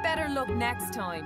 Better luck next time.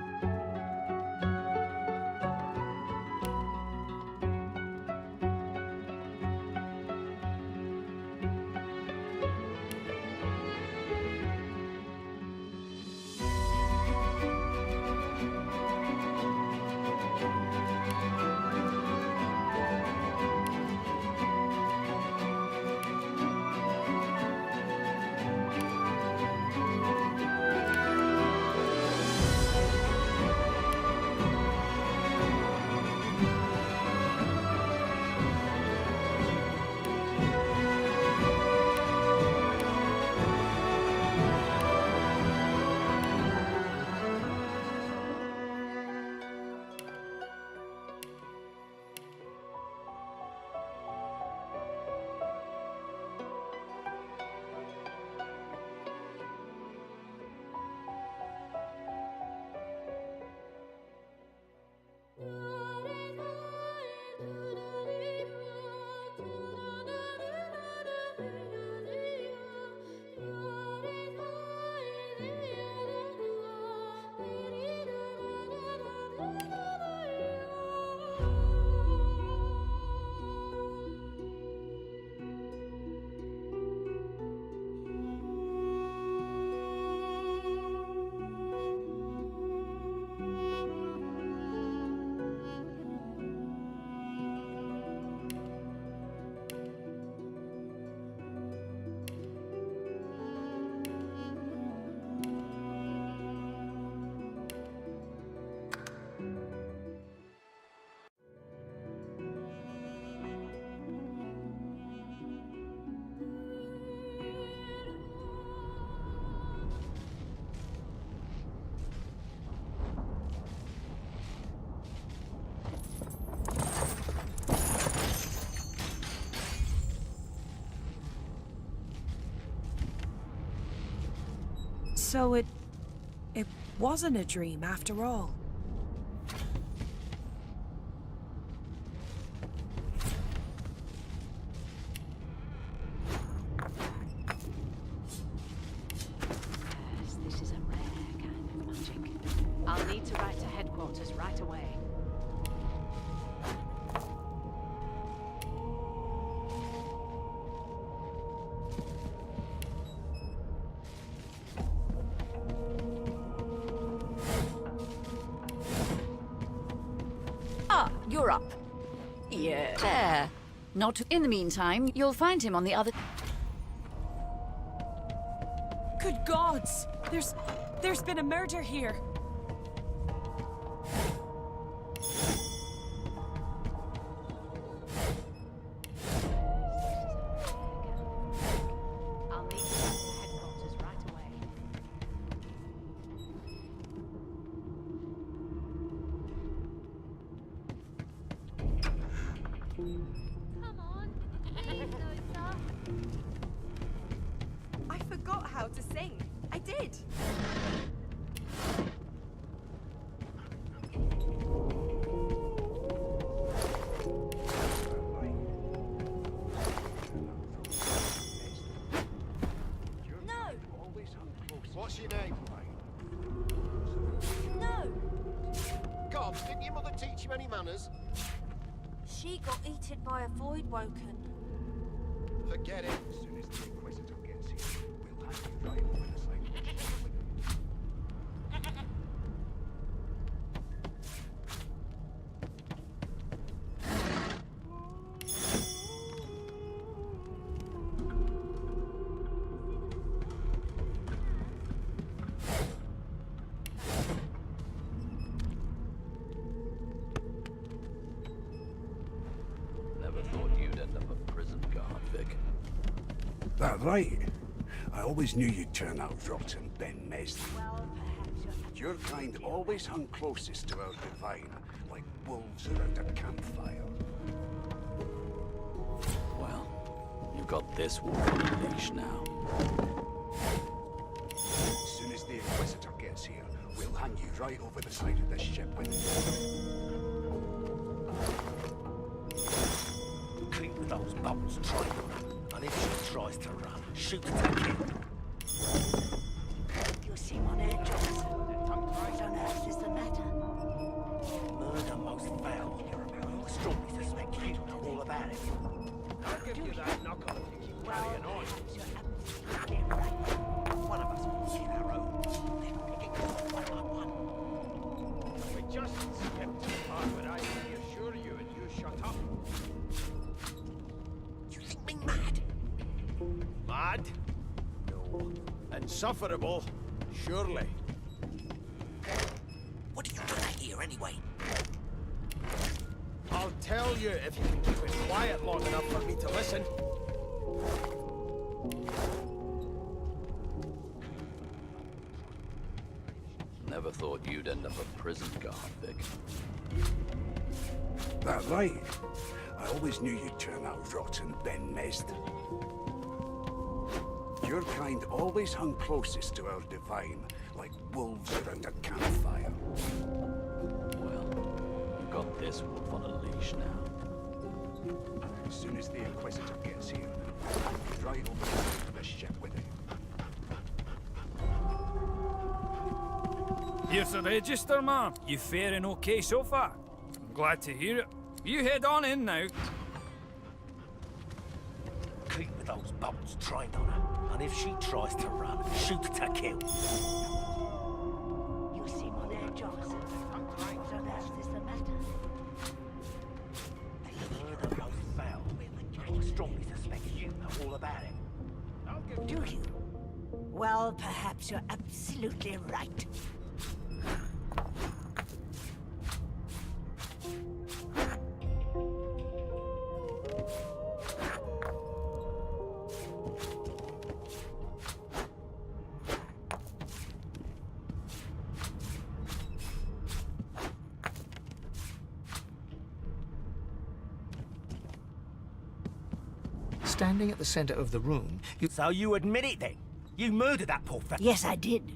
So it wasn't a dream after all. Yes, this is a rare kind of magic. I'll need to write to headquarters right away. You're up. Yeah. There. Not in the meantime, you'll find him on the other... Good gods! There's been a murder here. I'll need to write to headquarters right away. Come on, please, Lothar. I forgot how to sing. I did. No, What's your name? no. Gods, didn't your mother teach you any manners? She got eaten by a void woken. Forget it. As soon as the Inquisitor gets here, we'll have you right over the side. That right? I always knew you'd turn out rotten, Ben Mesd. Your kind always hung closest to our divine, like wolves around a campfire. Well, you've got this wolf on a leash now. As soon as the Inquisitor gets here, we'll hang you right over the side of this ship with Keep those bolts tight, and if she tries to run, shoot at her. You seem on edge, officer. What on earth is the matter? Murder most foul. I strongly suspect you know all about it. I'll give you that knuckle if you keep carrying on. You're absolutely right. One of us will see our own. Then picking us off one by one. We just skipped part, but I reassure you and you shut up. You think me mad? Mad? No. Insufferable? Surely. What are you doing here anyway? I'll tell you if you can keep it quiet long enough for me to listen. Never thought you'd end up a prison guard, Vic. that right? I always knew you'd turn out rotten, Ben Mesd. Your kind always hung closest to our divine, like wolves around a campfire. Well, you've got this wolf on a leash now. As soon as the Inquisitor gets here, we'll hang you right over the side of this ship with him. Here's the register, ma'am. You faring okay so far? I'm glad to hear it. You head on in now. Keep those bolts trained on her, and if she tries to run, shoot to kill. You seem on edge, officer. What on earth is the matter? Murder most foul. I strongly suspect you know all about it. Do you? Well, perhaps you're absolutely right. Standing at the center of the room, you... So you admit it then? You murdered that poor fella? Yes, I did.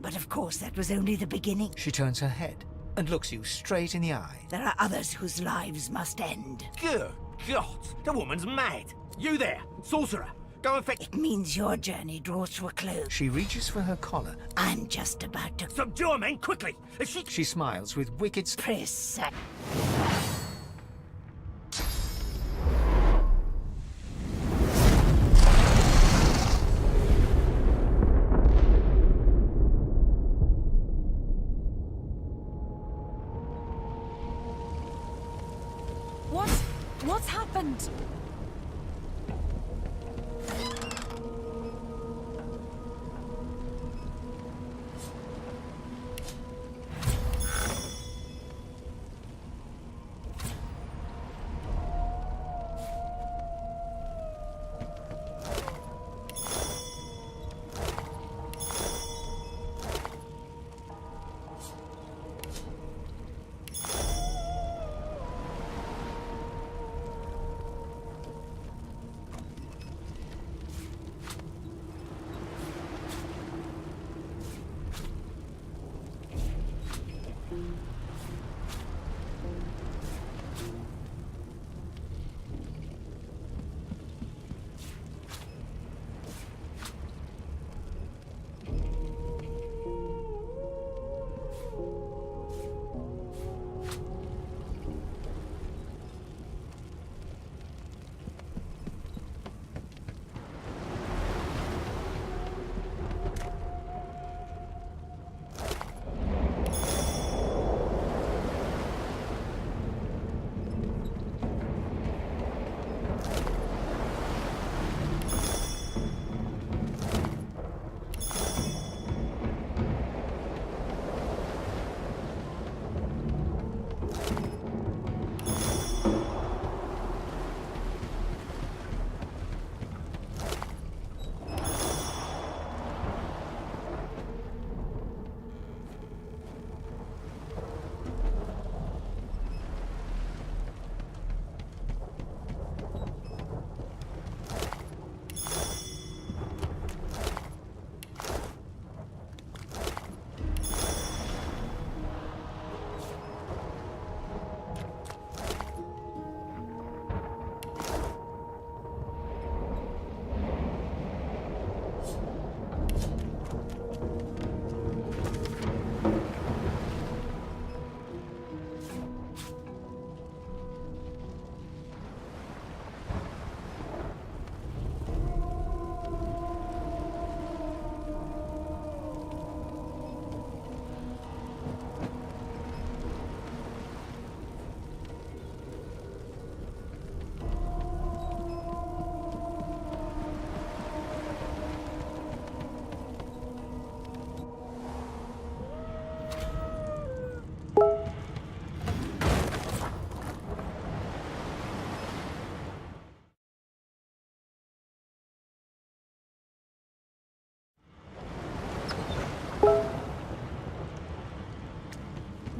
But of course, that was only the beginning. She turns her head and looks you straight in the eye. There are others whose lives must end. Good God, the woman's mad. You there, sorcerer, go and fetch... It means your journey draws to a close. She reaches for her collar. I'm just about to... Subdue her, men, quickly! She smiles with wicked... Precise. What's happened?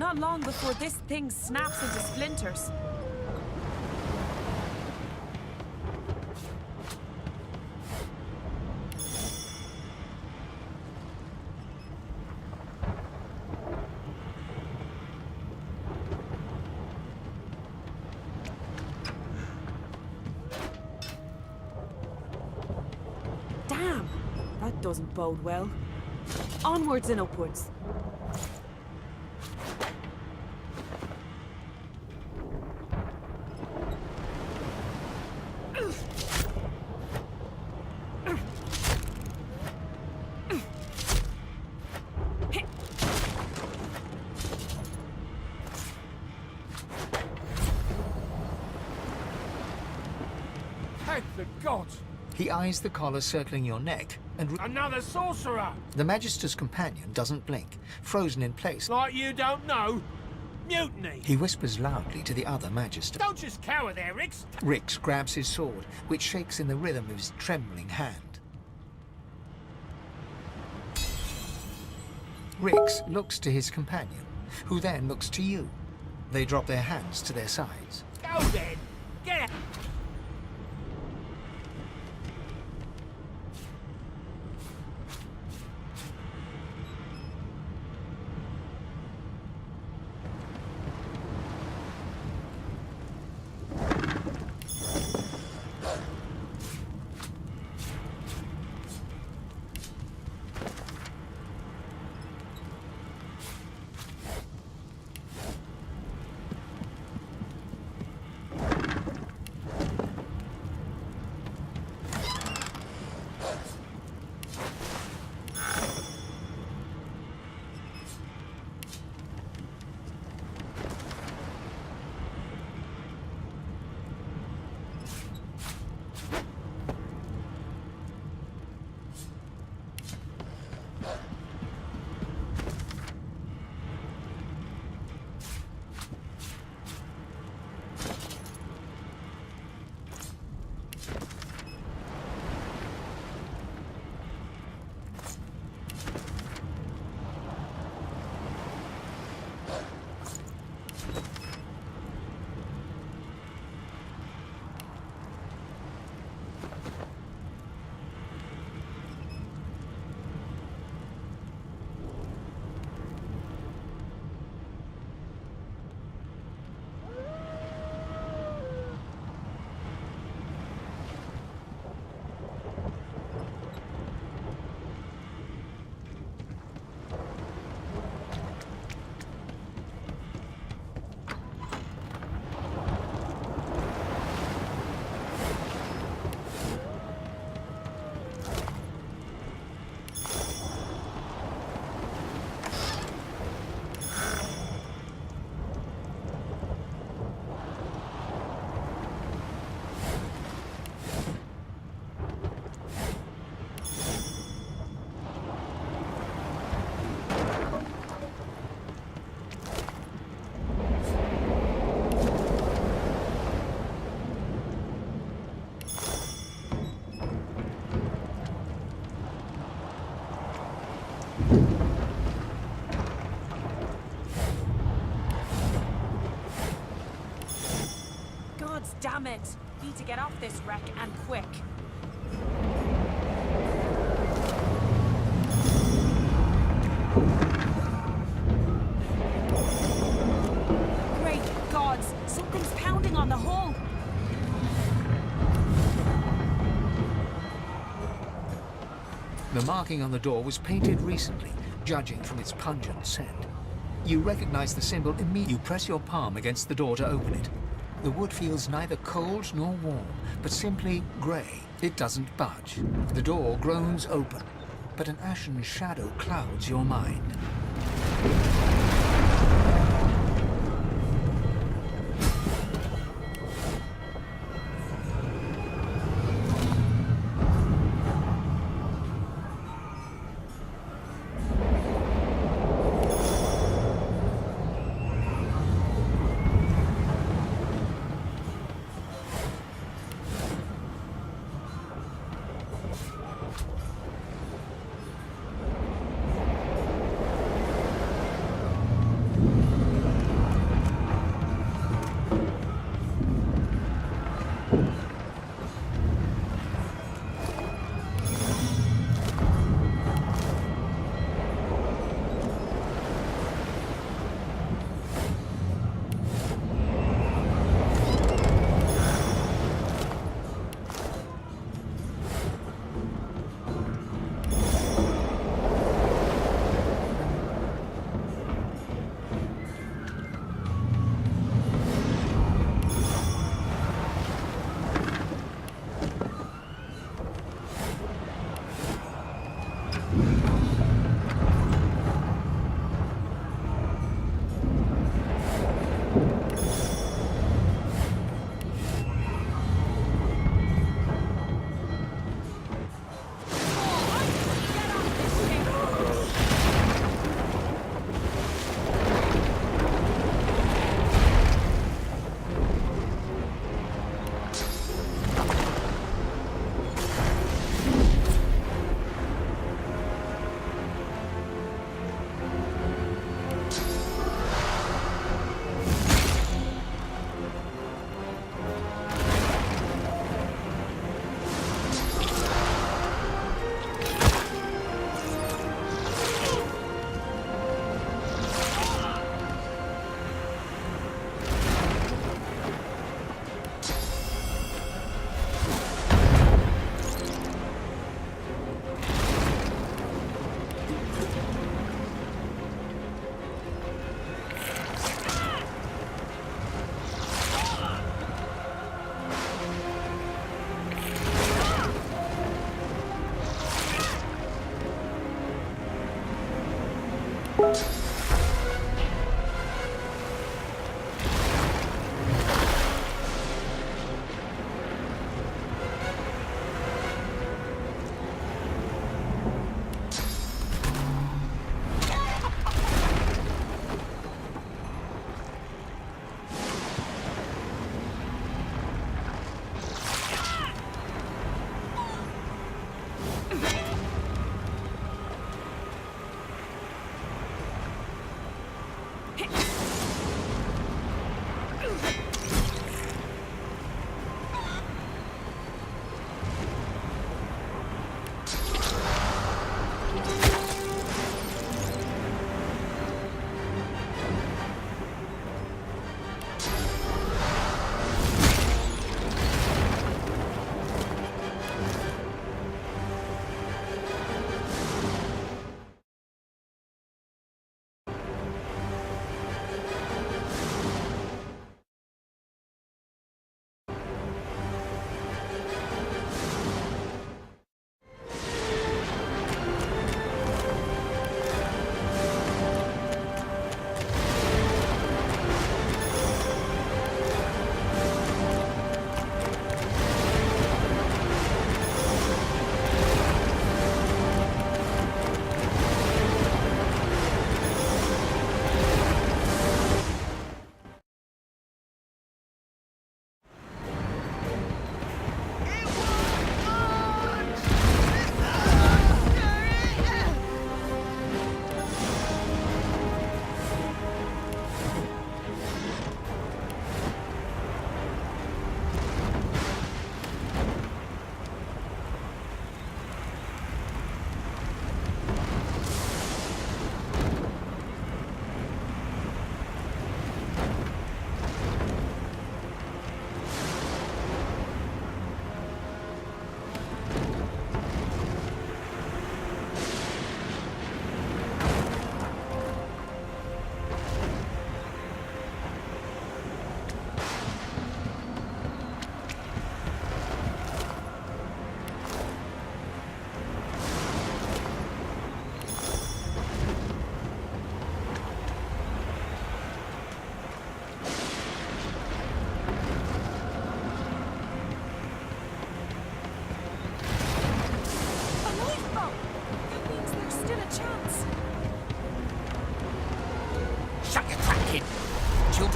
Not long before this thing snaps into splinters. Damn! That doesn't bode well. Onwards and upwards. Thank the gods! He eyes the collar circling your neck and... Another sorcerer! The Magister's companion doesn't blink, frozen in place. Like you don't know? Mutiny! He whispers loudly to the other Magister. Don't just cower there, Rix! Rix grabs his sword, which shakes in the rhythm of his trembling hand. Rix looks to his companion, who then looks to you. They drop their hands to their sides. Go then! Get out! Damn it! Need to get off this wreck, and quick. Great gods! Something's pounding on the hull! The marking on the door was painted recently, judging from its pungent scent. You recognize the symbol immediately. You press your palm against the door to open it. The wood feels neither cold nor warm, but simply grey. It doesn't budge. The door groans open, but an ashen shadow clouds your mind.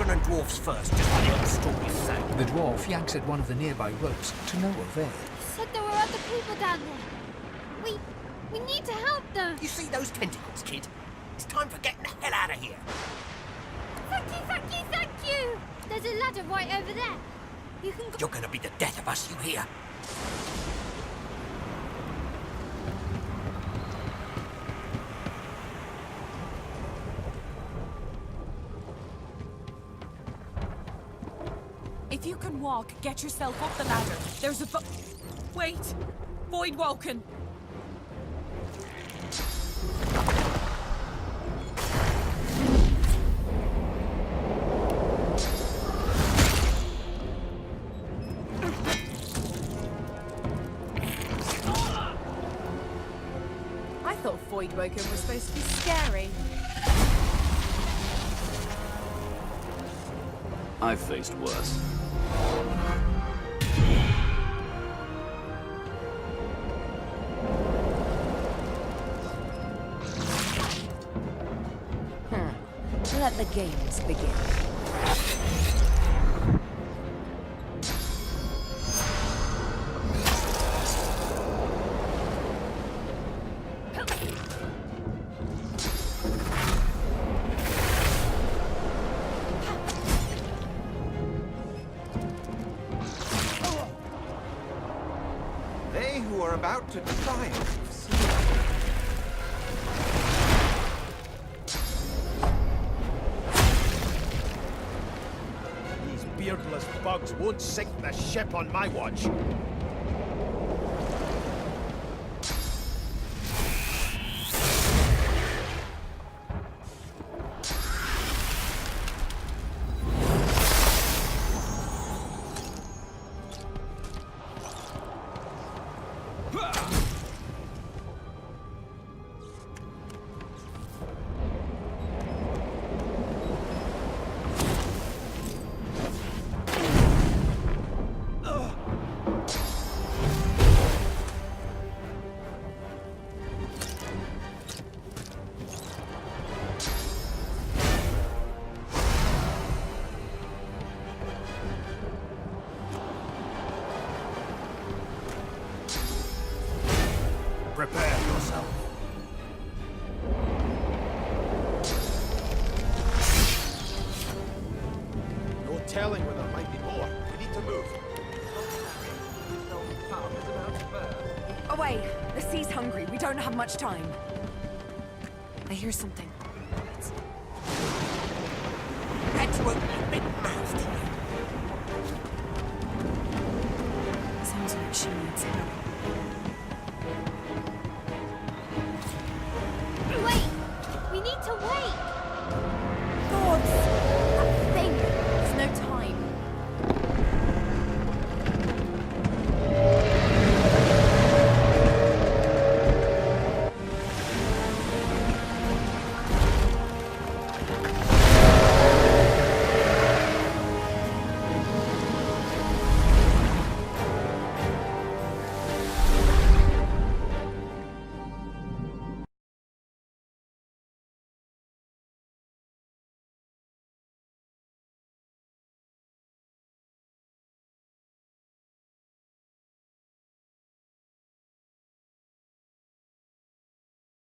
children and dwarfs first, just like the old stories say. The dwarf yanks at one of the nearby ropes to no avail. Said there were other people down there. We need to help them. You see those tentacles, kid? It's time for getting the hell out of here. Thank you, thank you, thank you. There's a ladder right over there. You can go. You're gonna be the death of us, you hear? If you can walk, get yourself up the ladder. There's a Wait! Voidwoken! I thought Voidwoken was supposed to be scary. I've faced worse. Let the games begin. They who are about to triumph. These beardless bugs won't sink the ship on my watch. Prepare yourself. No telling where there might be more. We need to move. Away! The sea's hungry. We don't have much time. I hear something. Heads won't be big-mouthed. Sounds like she needs help. Wait! We need to wait! Gods! That thing! There's no time.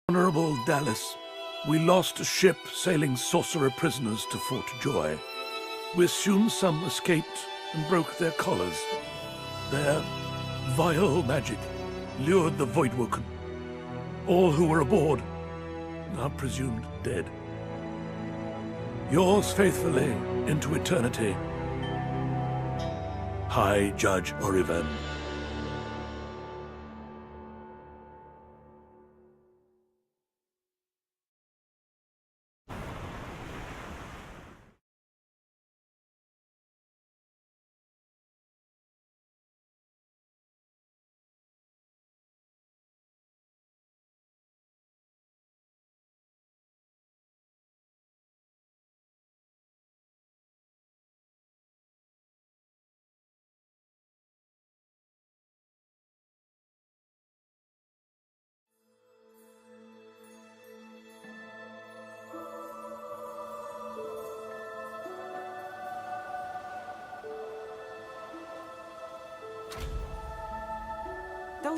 Honorable Dallas, we lost a ship sailing sorcerer prisoners to Fort Joy. We assume some escaped and broke their collars. Their vile magic lured the Voidwoken. All who were aboard are presumed dead. Yours faithfully into eternity, High Judge Oriven.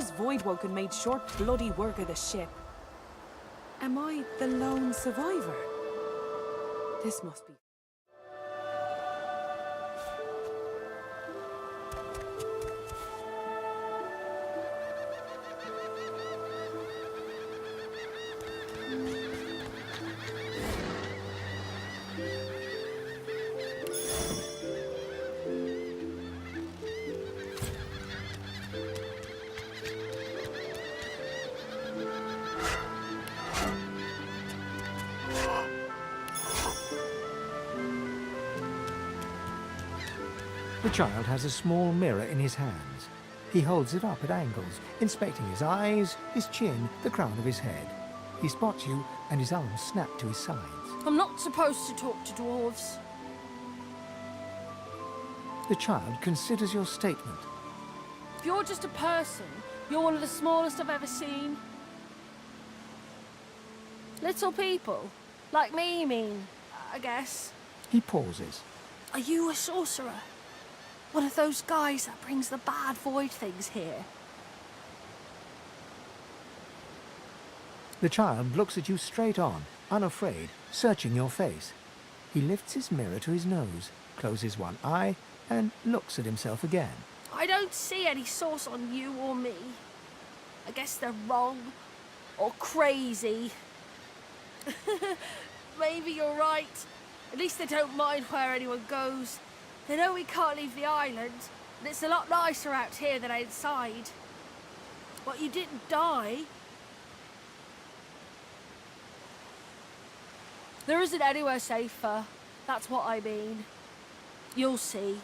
Those Voidwoken made short bloody work of the ship. Am I the lone survivor? This must be... The child has a small mirror in his hands. He holds it up at angles, inspecting his eyes, his chin, the crown of his head. He spots you, and his arms snap to his sides. I'm not supposed to talk to dwarves. The child considers your statement. If you're just a person, you're one of the smallest I've ever seen. Little people. Like me, you mean, I guess. He pauses. Are you a sorcerer? One of those guys that brings the bad void things here? The child looks at you straight on, unafraid, searching your face. He lifts his mirror to his nose, closes one eye, and looks at himself again. I don't see any source on you or me. I guess they're wrong. Or crazy. Maybe you're right. At least they don't mind where anyone goes. They know we can't leave the island, and it's a lot nicer out here than outside. But you didn't die. There isn't anywhere safer. That's what I mean. You'll see.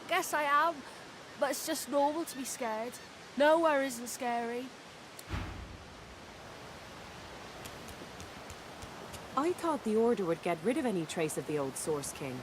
I guess I am, but it's just normal to be scared. Nowhere isn't scary. I thought the Order would get rid of any trace of the old Source King.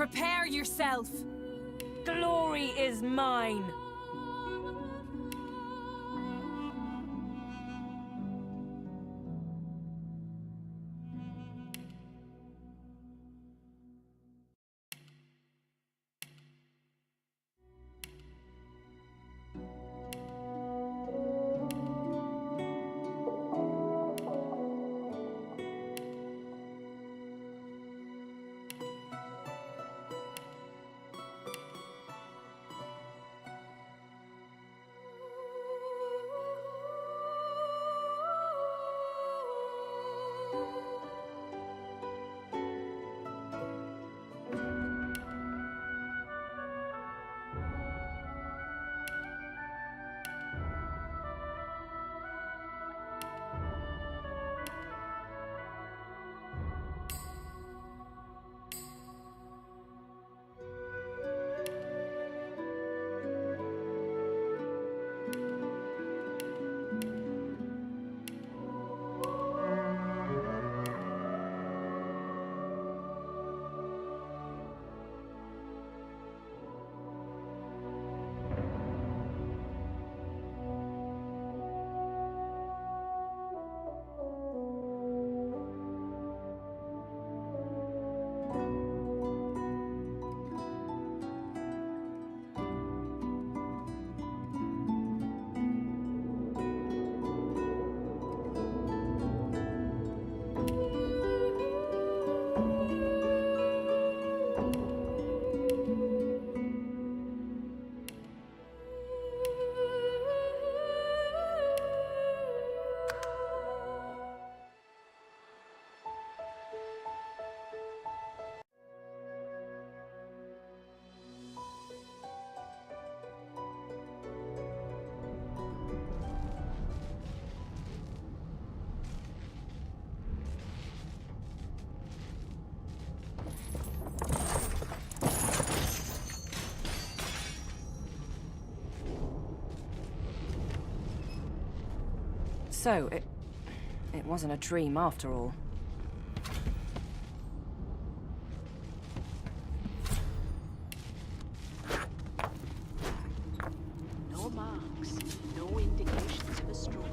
Prepare yourself. Glory is mine. So, it wasn't a dream after all. No marks, no indications of a struggle.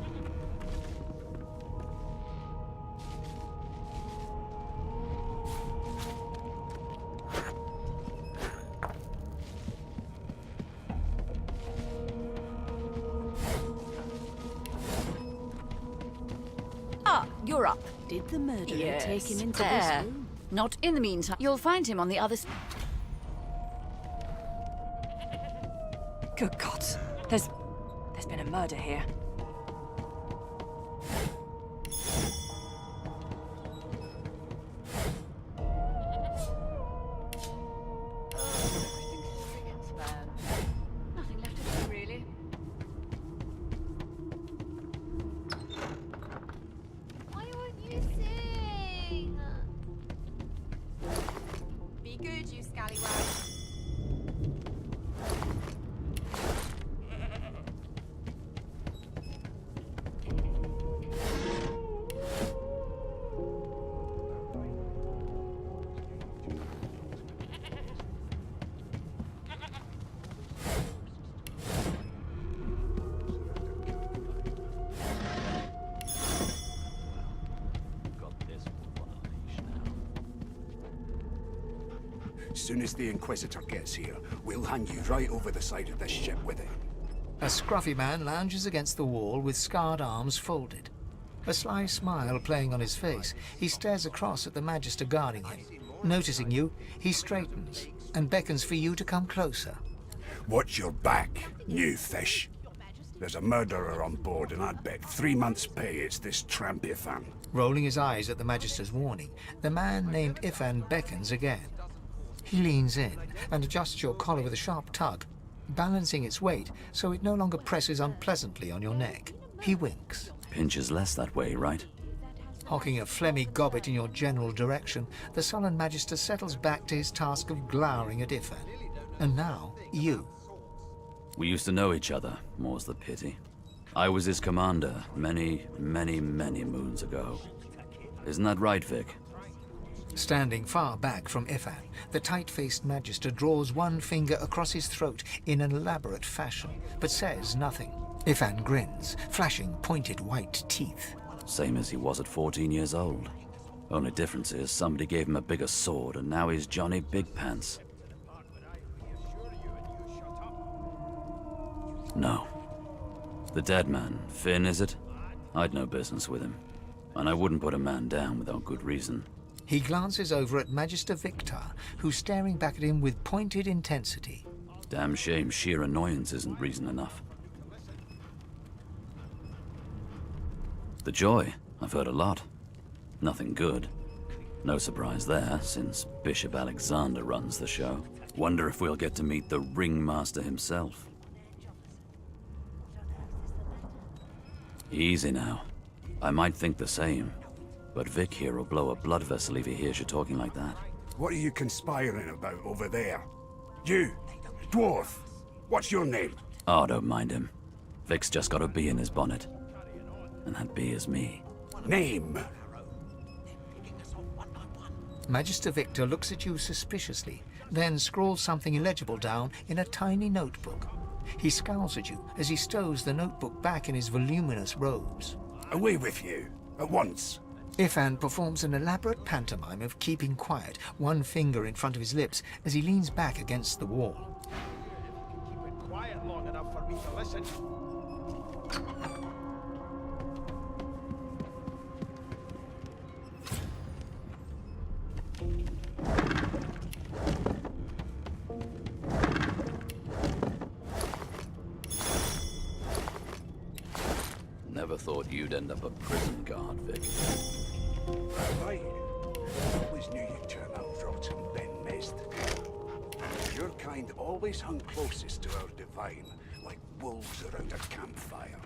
You're up. Did the murderer Yes, take him into there. this room? Not in the meantime. You'll find him on the other side. Good God. There's been a murder here. Nothing left to do, really. Why won't you sing? Be good, you scallywag. As soon as the Inquisitor gets here, we'll hang you right over the side of this ship with it. A scruffy man lounges against the wall with scarred arms folded. A sly smile playing on his face, he stares across at the Magister guarding him. Noticing you, he straightens and beckons for you to come closer. Watch your back, new fish. There's a murderer on board, and I'd bet 3 months' pay it's this tramp Ifan. Rolling his eyes at the Magister's warning, the man named Ifan beckons again. He leans in and adjusts your collar with a sharp tug, balancing its weight so it no longer presses unpleasantly on your neck. He winks. Pinches less that way, right? Hocking a phlegmy gobbet in your general direction, the sullen Magister settles back to his task of glowering at Ifan. And now, you. We used to know each other, more's the pity. I was his commander many, many, many moons ago. Isn't that right, Vic? Standing far back from Ifan, the tight-faced Magister draws one finger across his throat in an elaborate fashion, but says nothing. Ifan grins, flashing pointed white teeth. Same as he was at 14 years old. Only difference is somebody gave him a bigger sword and now he's Johnny Big Pants. No. The dead man, Finn, is it? I'd no business with him. And I wouldn't put a man down without good reason. He glances over at Magister Victor, who's staring back at him with pointed intensity. Damn shame sheer annoyance isn't reason enough. The Joy, I've heard a lot. Nothing good. No surprise there, since Bishop Alexander runs the show. Wonder if we'll get to meet the Ringmaster himself. Easy now. I might think the same, but Vic here will blow a blood vessel if he hears you talking like that. What are you conspiring about over there? You, dwarf, what's your name? Oh, don't mind him. Vic's just got a bee in his bonnet. And that bee is me. Name? Magister Victor looks at you suspiciously, then scrawls something illegible down in a tiny notebook. He scowls at you as he stows the notebook back in his voluminous robes. Away with you, at once. Ifan performs an elaborate pantomime of keeping quiet, one finger in front of his lips as he leans back against the wall. Keep it quiet long enough for me to listen. Never thought you'd end up a prison guard, Vic. Right. I always knew you'd turn out rotten, Ben Mist. Your kind always hung closest to our divine, like wolves around a campfire.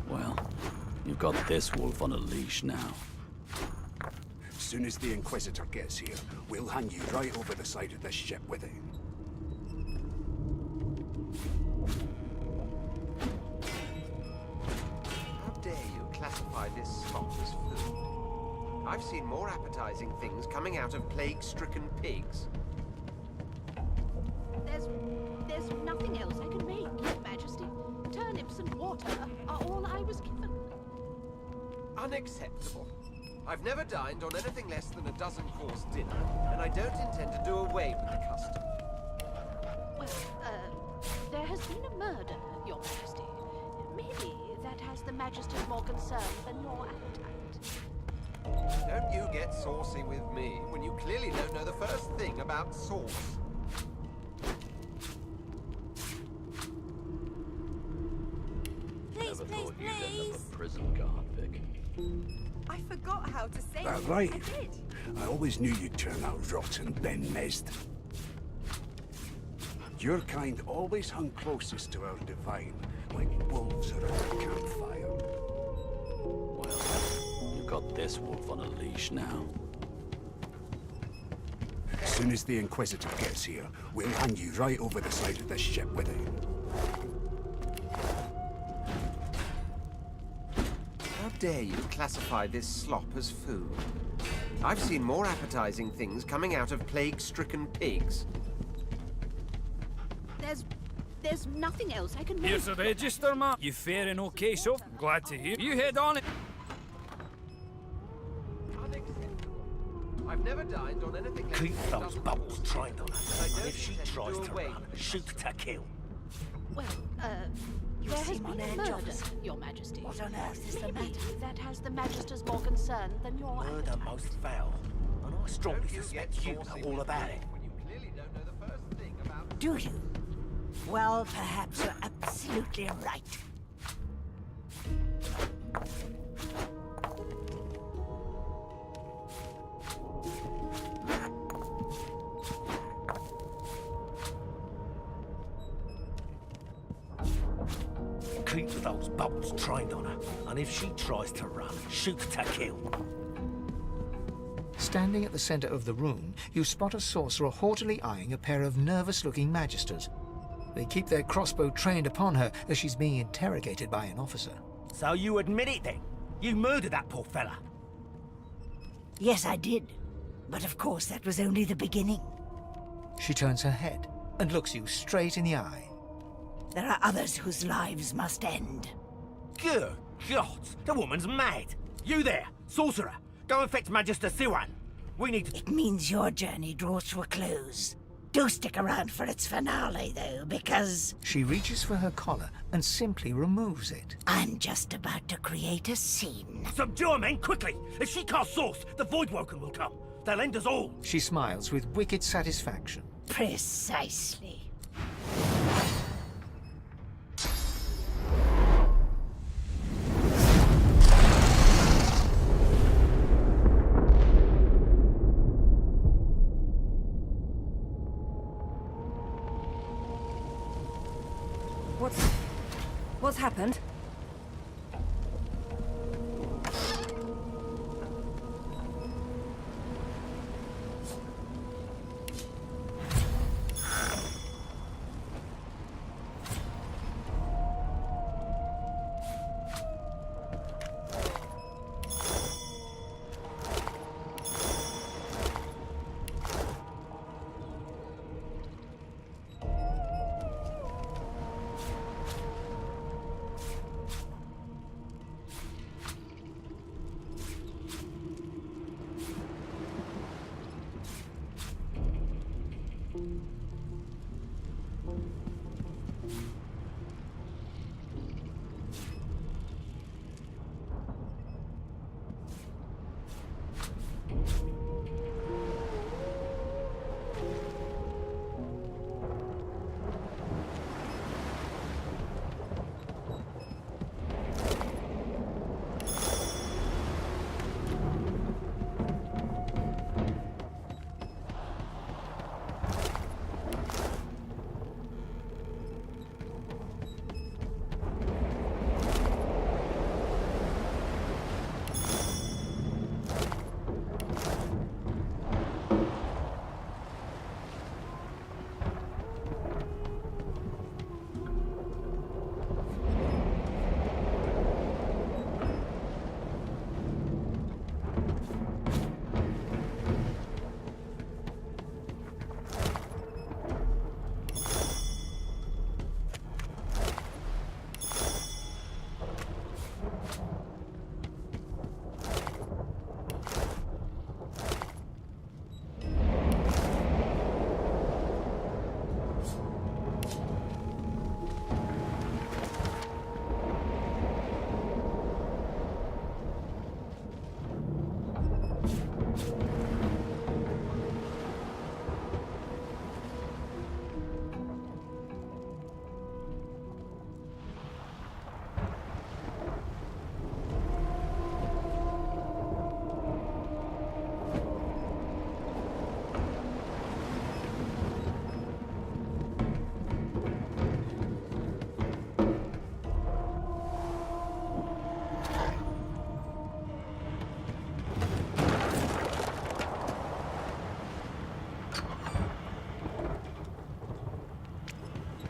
Well, you've got this wolf on a leash now. As soon as the Inquisitor gets here, we'll hand you right over the side of this ship with him. How dare you classify this slop as food? I've seen more appetizing things coming out of plague-stricken pigs. There's nothing else I can make, Your Majesty. Turnips and water are all I was given. Unacceptable. I've never dined on anything less than a dozen-course dinner, and I don't intend to do away with the custom. Well, there has been a murder, Your Majesty. Maybe that has the Magister's more concern than your appetite. Don't you get saucy with me when you clearly don't know the first thing about sauce. Please, please, please. Prison guard, Vic. I forgot how to say That it. right? I did. I always knew you'd turn out rotten, Ben Mist. Your kind always hung closest to our divine, like wolves around a campfire. Well, you've got this wolf on a leash now. As soon as the Inquisitor gets here, we'll hand you right over the side of this ship with him. How dare you classify this slop as food? I've seen more appetizing things coming out of plague-stricken pigs. There's nothing else I can make. Here's the register, man. You faring okay, so glad to hear. You head on it. I've never dined on anything less Keep than a those dozen bolts courses, trained on her, and I don't and if she intend tries do to away run, with the shoot custom. to kill. Well, You there has seem been on a edge, murder, officer. Your Majesty. What on earth is the Maybe matter? that has the Magister's more concern than your Murder appetite. most foul, and I strongly Don't you suspect get you saucy know all with about me it. when you clearly don't know the first thing about... Do you? Well, perhaps you're absolutely right. Keep those bolts trained on her, and if she tries to run, shoot to kill. Standing at the center of the room, you spot a sorcerer haughtily eyeing a pair of nervous-looking magisters. They keep their crossbow trained upon her as she's being interrogated by an officer. So you admit it then? You murdered that poor fella? Yes, I did. But of course, that was only the beginning. She turns her head and looks you straight in the eye. There are others whose lives must end. Good God, the woman's mad. You there, sorcerer. Go and fetch Magister Siwan. We need to... It means your journey draws to a close. Do stick around for its finale, though, because... She reaches for her collar and simply removes it. I'm just about to create a scene. Subdue her, men, quickly! If she casts Source, the Voidwoken will come. They'll end us all. She smiles with wicked satisfaction. Precisely. What's happened?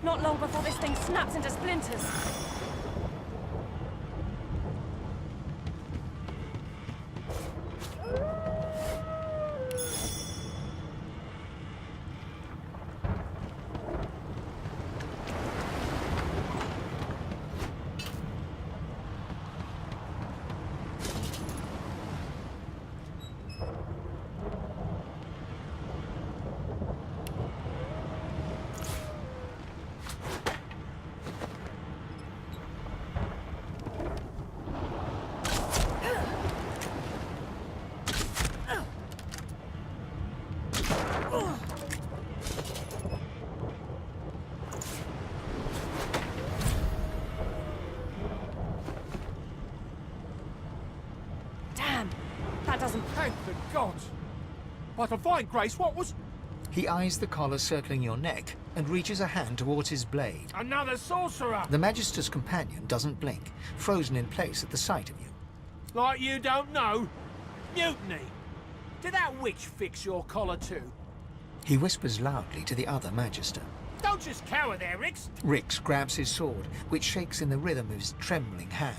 Not long before this thing snaps into splinters. That doesn't... Thank the gods! By divine grace, what was... He eyes the collar circling your neck and reaches a hand towards his blade. Another sorcerer! The Magister's companion doesn't blink, frozen in place at the sight of you. Like you don't know? Mutiny! Did that witch fix your collar too? He whispers loudly to the other Magister. Don't just cower there, Rix! Rix grabs his sword, which shakes in the rhythm of his trembling hand.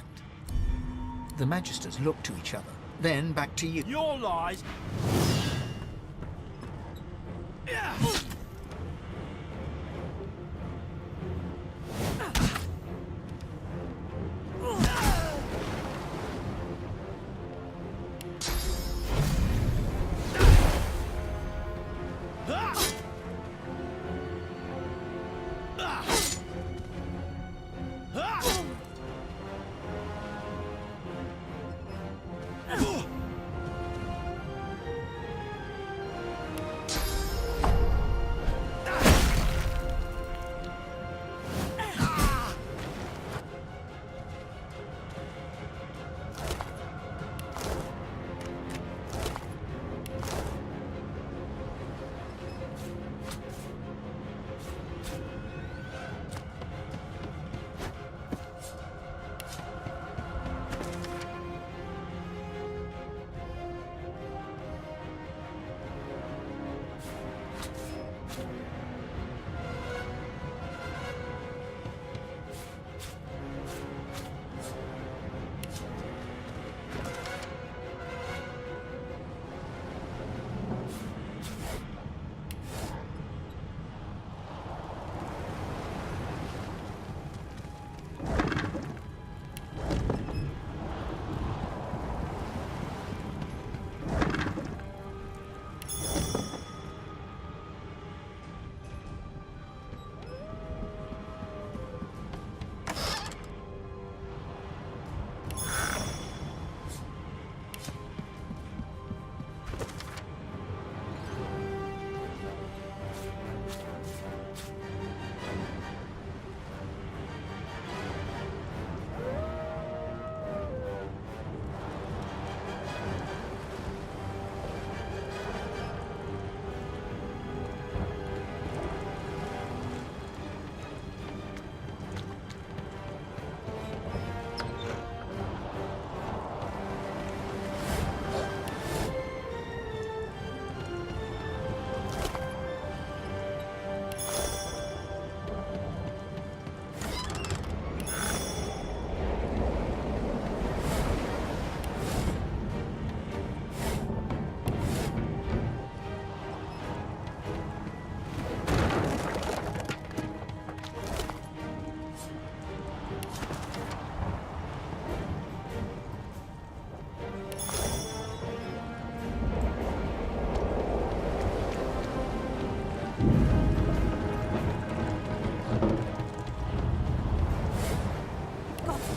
The Magisters look to each other, Then back to you. Your lies.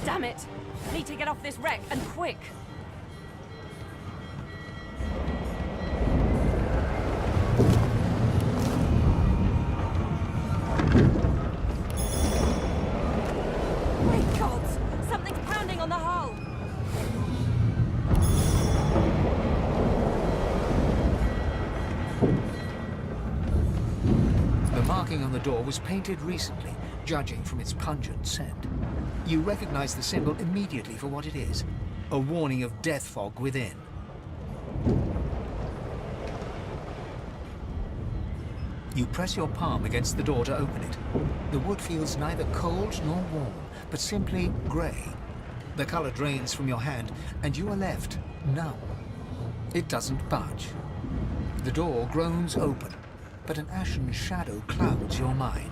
Damn it! Need to get off this wreck, and quick! Great gods! Something's pounding on the hull! The marking on the door was painted recently, judging from its pungent scent. You recognize the symbol immediately for what it is, a warning of death fog within. You press your palm against the door to open it. The wood feels neither cold nor warm, but simply grey. The color drains from your hand, and you are left numb. It doesn't budge. The door groans open, but an ashen shadow clouds your mind.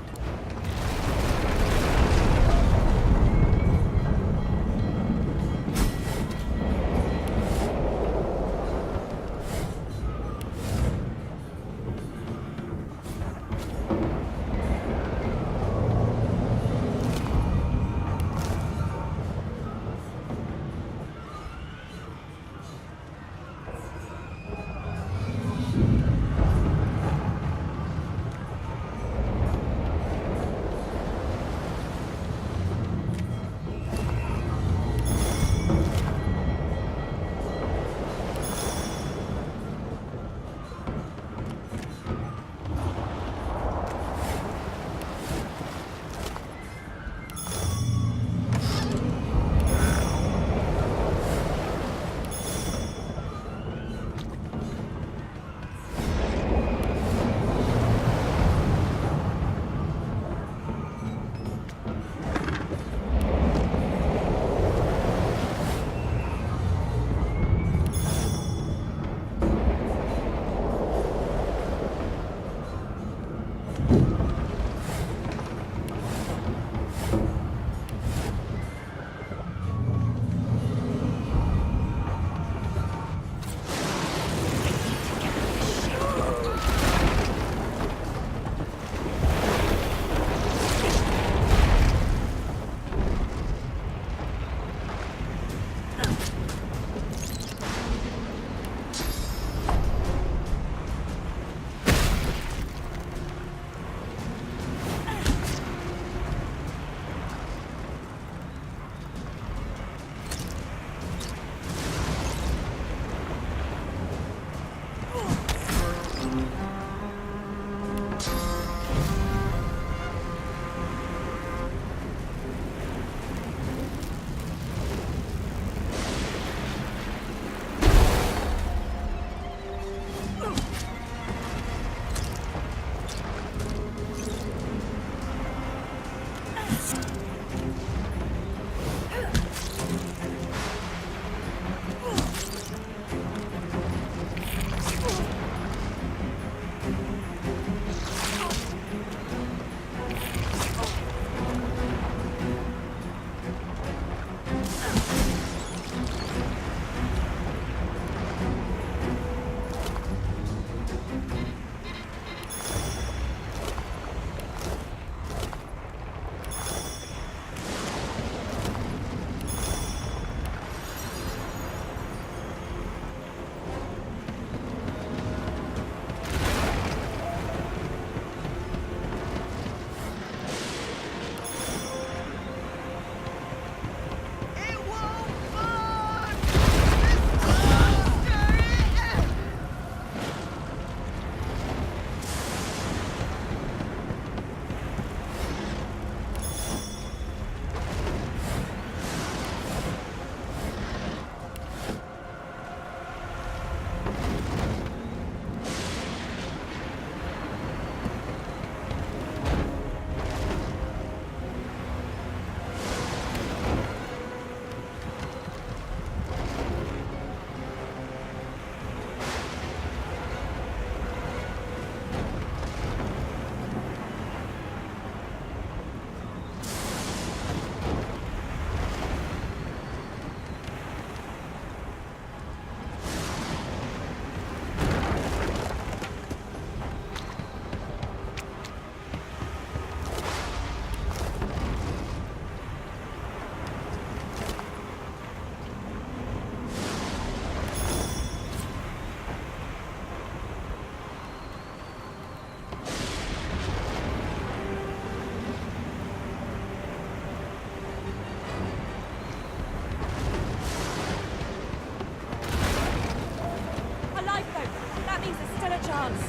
still a chance.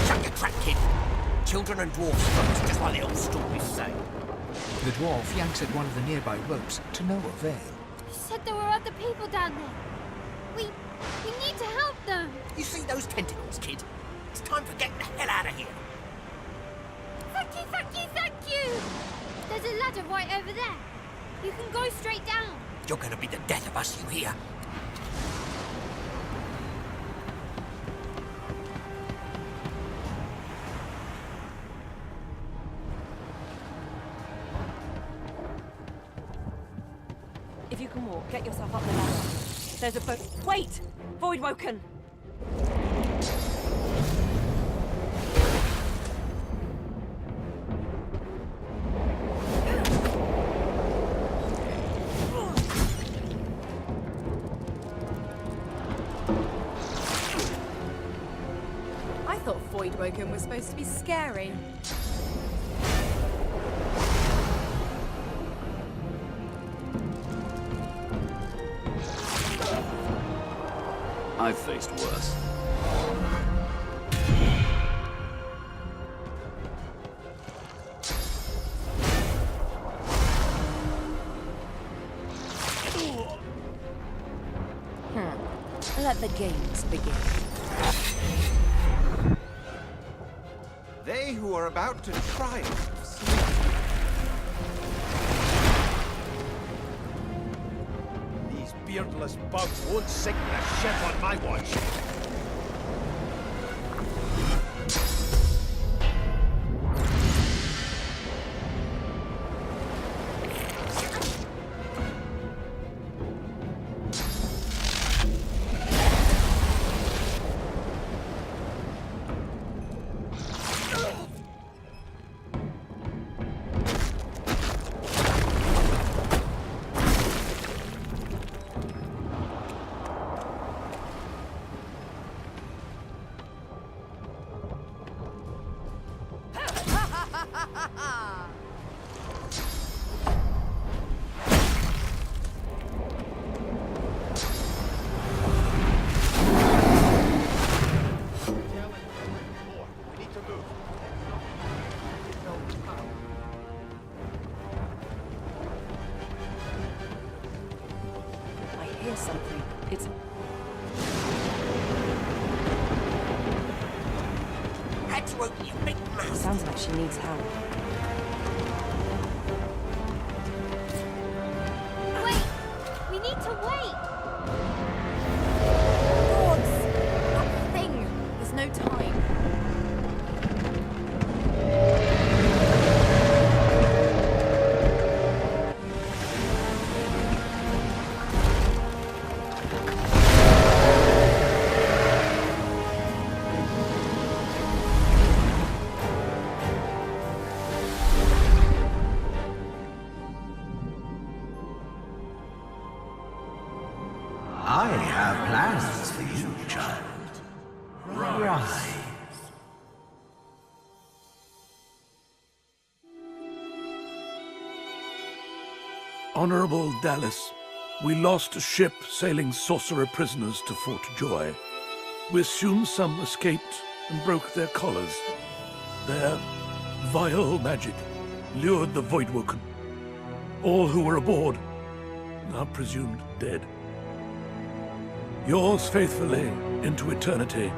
Shut your trap, kid. Children and dwarfs first, just like the old stories say. The dwarf yanks at one of the nearby ropes to no avail. You said there were other people down there. We need to help them. You see those tentacles, kid? It's time for getting the hell out of here. Thank you, thank you, thank you! There's a ladder right over there. You can go straight down. You're gonna be the death of us, you hear? If you can walk, get yourself up the ladder. There's a boat. Wait! Voidwoken! I thought Voidwoken was supposed to be scary. I've faced worse. Let the games begin. They who are about to triumph. These beardless bugs won't sink the ship on my watch. I hear something. It's... Had to open your big mouth. Sounds like she needs help. Wait! We need to wait! Gods! That thing! There's no time. I have plans for you, child. Rise. Honorable Dallas, we lost a ship sailing sorcerer prisoners to Fort Joy. We assume some escaped and broke their collars. Their vile magic lured the Voidwoken. All who were aboard are presumed dead. Yours faithfully into eternity,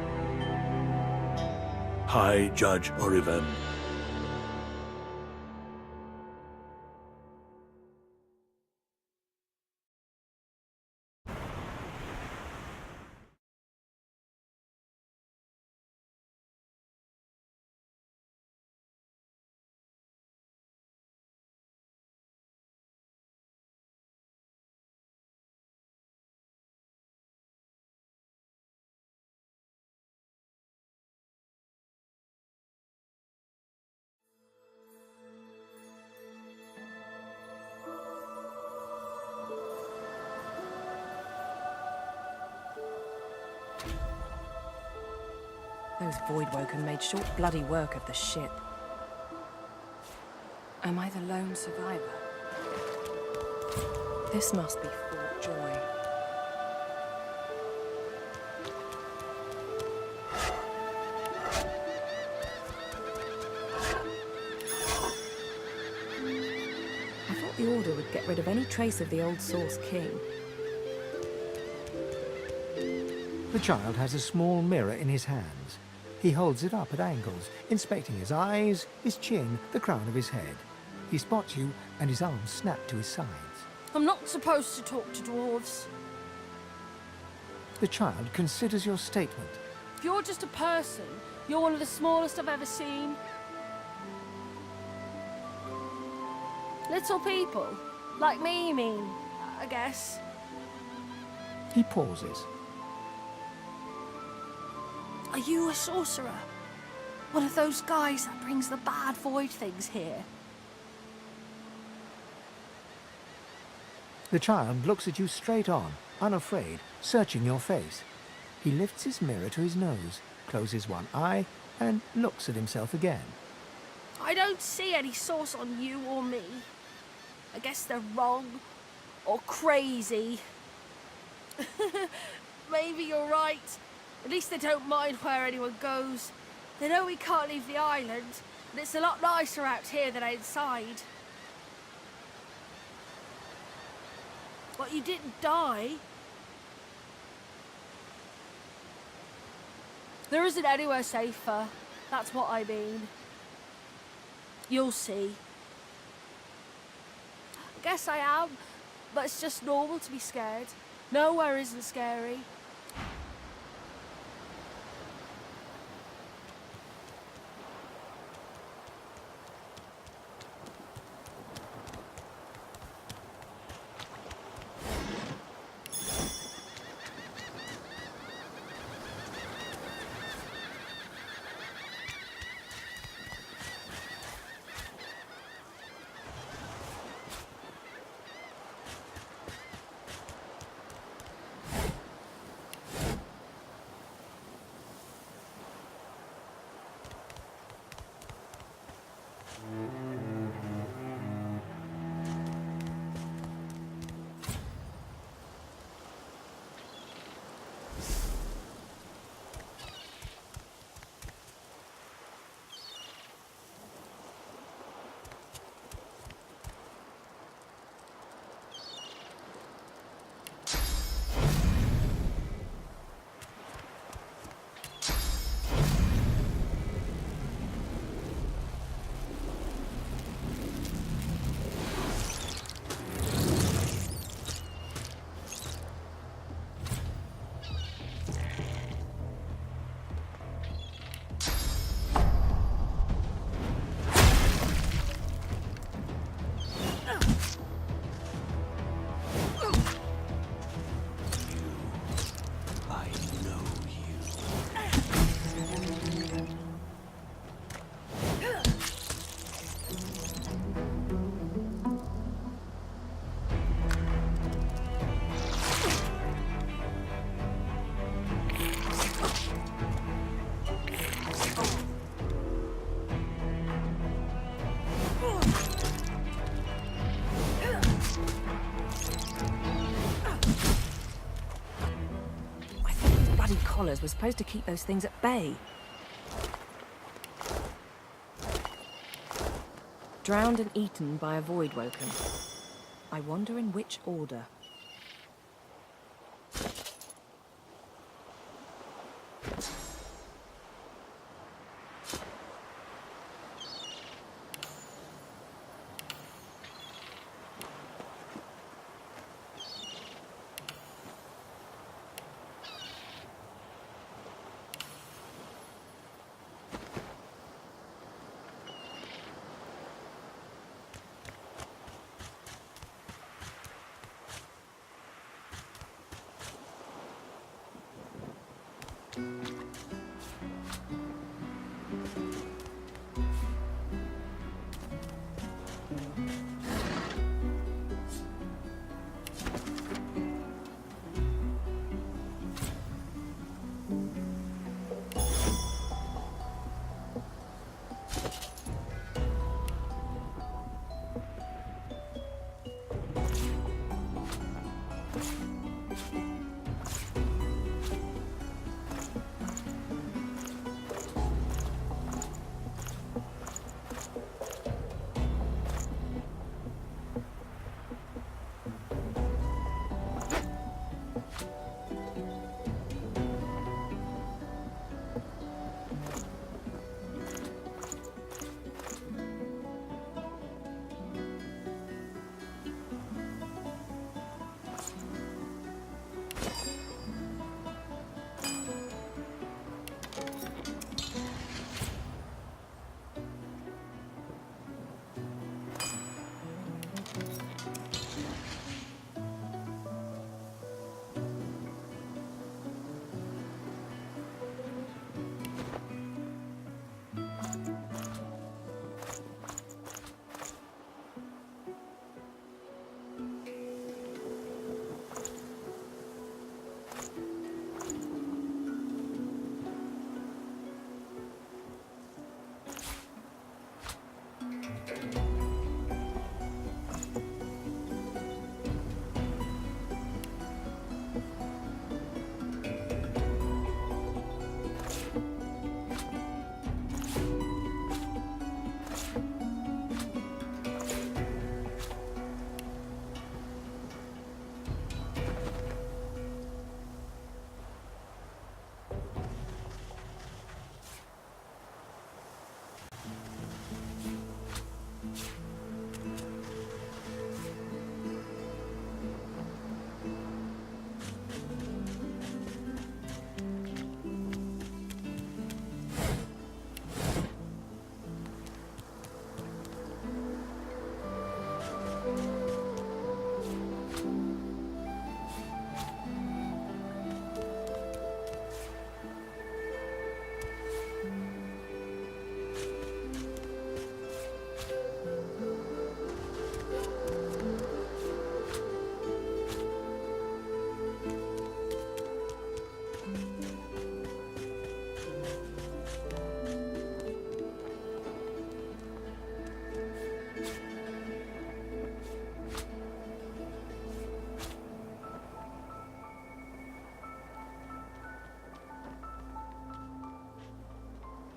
High Judge Oriven. Those Voidwoken made short bloody work of the ship. Am I the lone survivor? This must be Fort Joy. folder would get rid of any trace of the old Source King. The child has a small mirror in his hands. He holds it up at angles, inspecting his eyes, his chin, the crown of his head. He spots you, and his arms snap to his sides. I'm not supposed to talk to dwarves. The child considers your statement. If you're just a person, you're one of the smallest I've ever seen. Little people. Like me, you mean, I guess. He pauses. Are you a sorcerer? One of those guys that brings the bad void things here? The child looks at you straight on, unafraid, searching your face. He lifts his mirror to his nose, closes one eye, and looks at himself again. I don't see any source on you or me. I guess they're wrong. Or crazy. Maybe you're right. At least they don't mind where anyone goes. They know we can't leave the island, and it's a lot nicer out here than outside. But you didn't die. There isn't anywhere safer. That's what I mean. You'll see. I guess I am, but it's just normal to be scared. Nowhere isn't scary. Collars were supposed to keep those things at bay. Drowned and eaten by a void woken. I wonder in which order.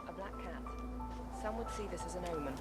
A black cat. Some would see this as an omen.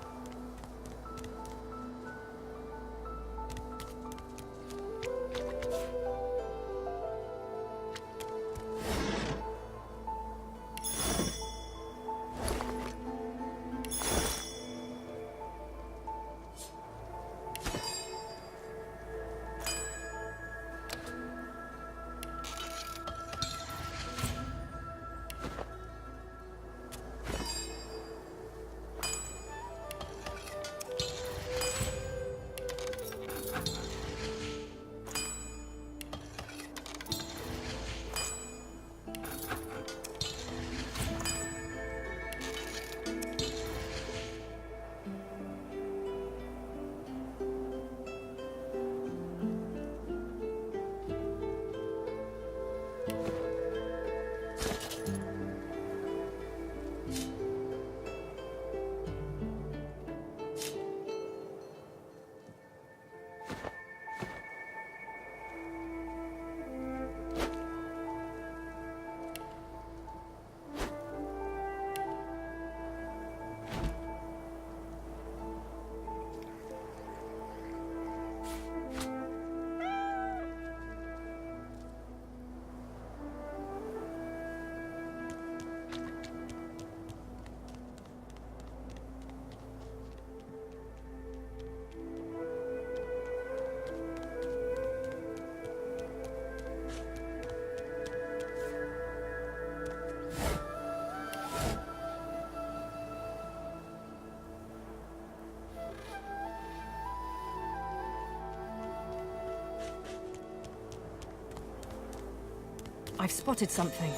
I've spotted something.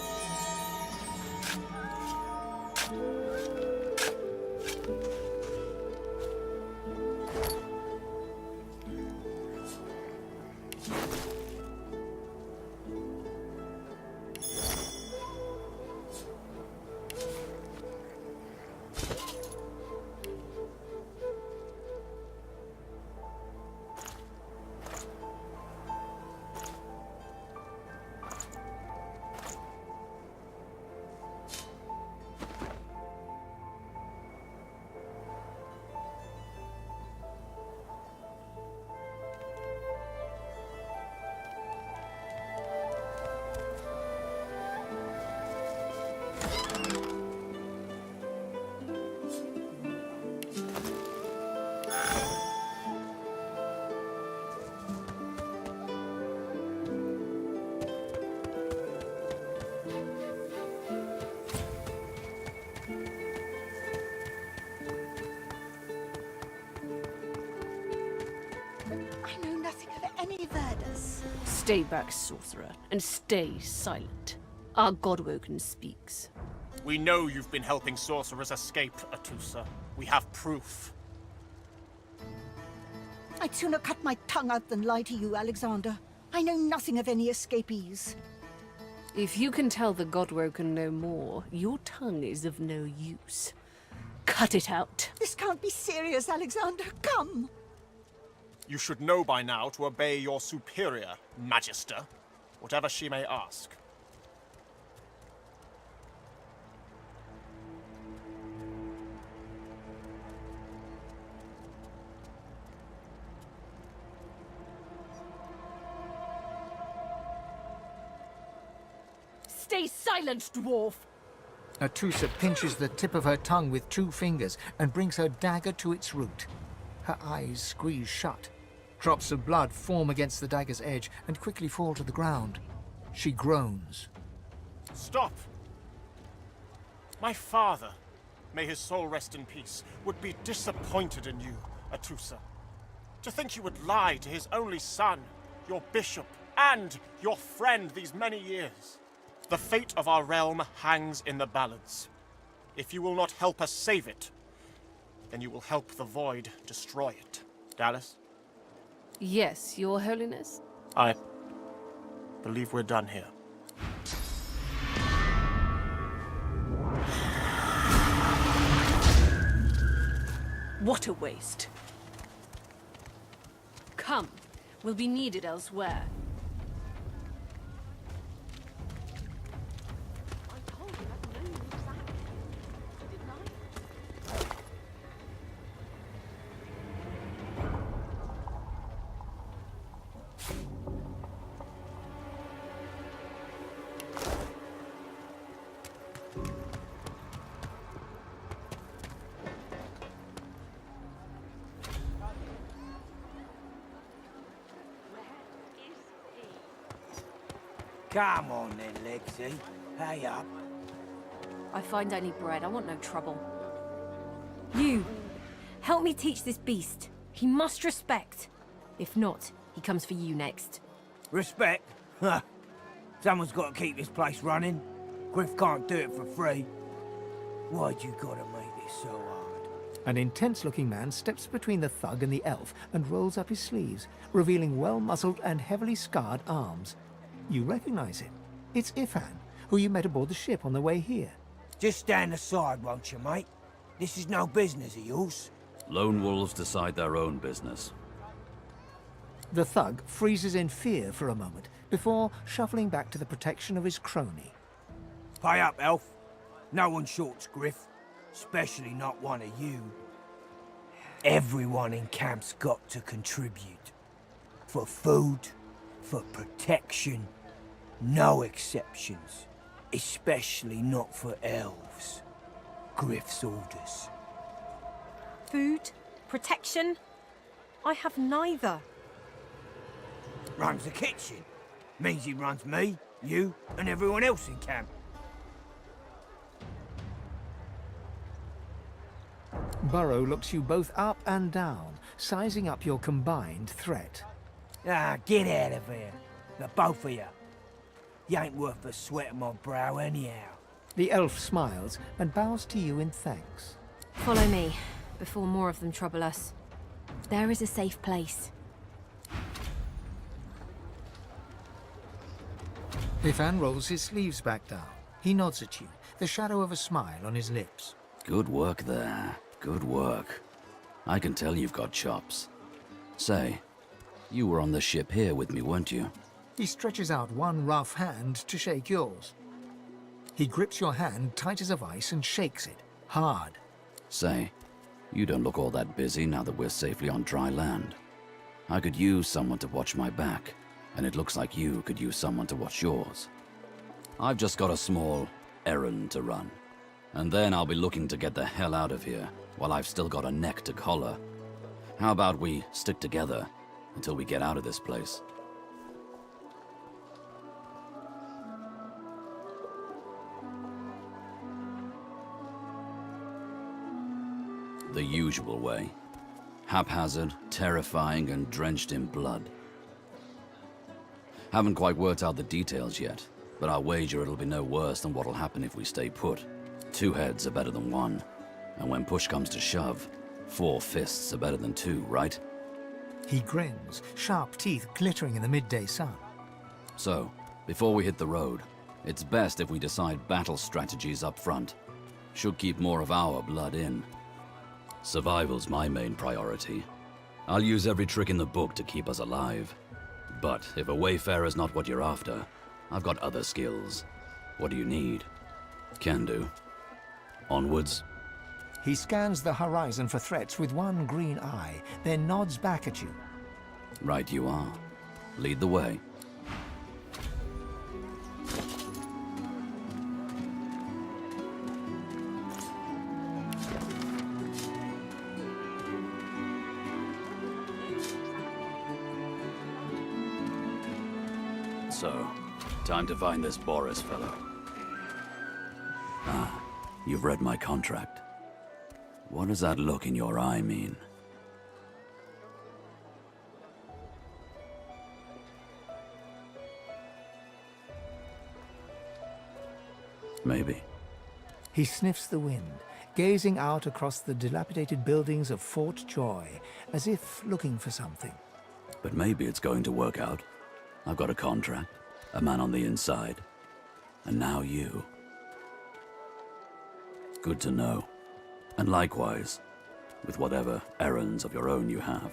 Stay back, sorcerer, and stay silent. Our Godwoken speaks. We know you've been helping sorcerers escape, Atusa. We have proof. I'd sooner cut my tongue out than lie to you, Alexander. I know nothing of any escapees. If you can tell the Godwoken no more, your tongue is of no use. Cut it out. This can't be serious, Alexander. Come! You should know by now to obey your superior, Magister, whatever she may ask. Stay silent, dwarf! Atusa pinches the tip of her tongue with 2 fingers and brings her dagger to its root. Her eyes squeeze shut. Drops of blood form against the dagger's edge and quickly fall to the ground. She groans. Stop! My father, may his soul rest in peace, would be disappointed in you, Atusa. To think you would lie to his only son, your bishop, and your friend these many years. The fate of our realm hangs in the balance. If you will not help us save it, then you will help the Void destroy it. Dallas? Yes, Your Holiness? I believe we're done here. What a waste. Come, we'll be needed elsewhere. Come on then, Lexi. Hey up. I find I need bread. I want no trouble. You! Help me teach this beast. He must respect. If not, he comes for you next. Respect? Huh. Someone's got to keep this place running. Griff can't do it for free. Why'd you gotta make this so hard? An intense-looking man steps between the thug and the elf and rolls up his sleeves, revealing well-muscled and heavily scarred arms. You recognize him. It's Ifan, who you met aboard the ship on the way here. Just stand aside, won't you, mate? This is no business of yours. Lone wolves decide their own business. The thug freezes in fear for a moment before shuffling back to the protection of his crony. Pay up, elf. No one shorts Griff, especially not one of you. Everyone in camp's got to contribute. For food, for protection, no exceptions. Especially not for elves. Griff's orders. Food? Protection? I have neither. Runs the kitchen. Means he runs me, you, and everyone else in camp. Burrow looks you both up and down, sizing up your combined threat. Ah, get out of here. The both of you. You ain't worth the sweat of my brow anyhow. The elf smiles and bows to you in thanks. Follow me, before more of them trouble us. There is a safe place. Ifan rolls his sleeves back down. He nods at you, the shadow of a smile on his lips. Good work there. Good work. I can tell you've got chops. Say, you were on the ship here with me, weren't you? He stretches out one rough hand to shake yours. He grips your hand tight as a vice and shakes it, hard. Say, you don't look all that busy now that we're safely on dry land. I could use someone to watch my back, and it looks like you could use someone to watch yours. I've just got a small errand to run, and then I'll be looking to get the hell out of here while I've still got a neck to collar. How about we stick together until we get out of this place? The usual way. Haphazard, terrifying, and drenched in blood. Haven't quite worked out the details yet, but I'll wager it'll be no worse than what'll happen if we stay put. 2 heads are better than 1, and when push comes to shove, 4 fists are better than 2, right? He grins, sharp teeth glittering in the midday sun. So, before we hit the road, It's best if we decide battle strategies up front. Should keep more of our blood in. Survival's my main priority. I'll use every trick in the book to keep us alive. But if a wayfarer's not what you're after, I've got other skills. What do you need? Can do. Onwards. He scans the horizon for threats with one green eye, then nods back at you. Right you are. Lead the way. So, time to find this Boris fellow. Ah, you've read my contract. What does that look in your eye mean? Maybe. He sniffs the wind, gazing out across the dilapidated buildings of Fort Joy, as if looking for something. But maybe it's going to work out. I've got a contract, a man on the inside, and now you. Good to know. And likewise, with whatever errands of your own you have.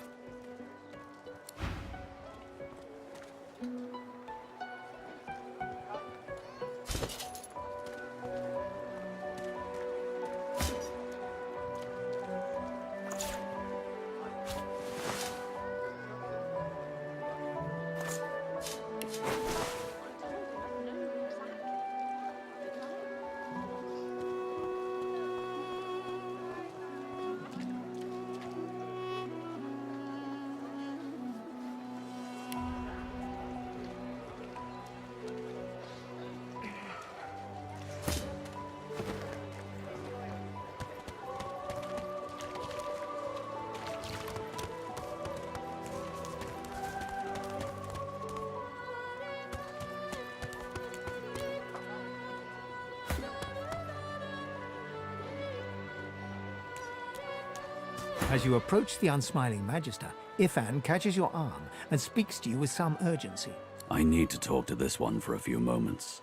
As you approach the unsmiling Magister, Ifan catches your arm and speaks to you with some urgency. I need to talk to this one for a few moments.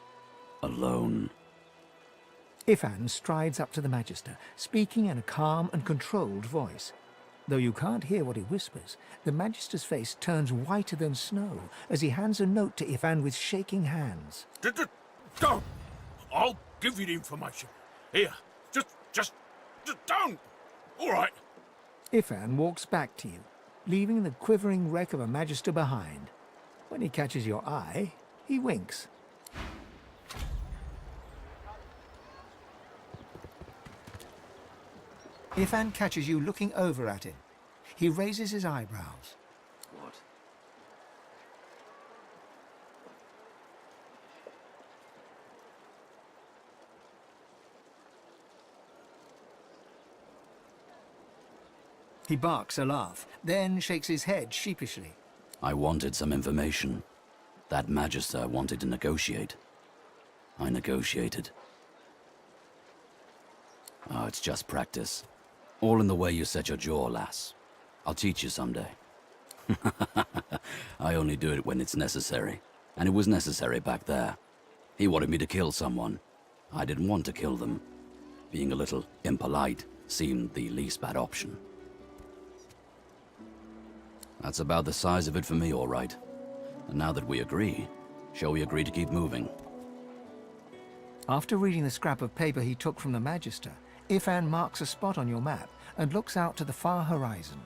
Alone. Ifan strides up to the Magister, speaking in a calm and controlled voice. Though you can't hear what he whispers, the Magister's face turns whiter than snow as he hands a note to Ifan with shaking hands. Don't! I'll give you the information. Here, just don't! All right. Ifan walks back to you, leaving the quivering wreck of a Magister behind. When he catches your eye, he winks. Ifan catches you looking over at him. He raises his eyebrows. What? He barks a laugh, then shakes his head sheepishly. I wanted some information. That Magister wanted to negotiate. I negotiated. Oh, it's just practice. All in the way you set your jaw, lass. I'll teach you someday. I only do it when it's necessary. And it was necessary back there. He wanted me to kill someone. I didn't want to kill them. Being a little impolite seemed the least bad option. That's about the size of it for me, all right. And now that we agree, shall we agree to keep moving? After reading the scrap of paper he took from the Magister, Ifan marks a spot on your map and looks out to the far horizon.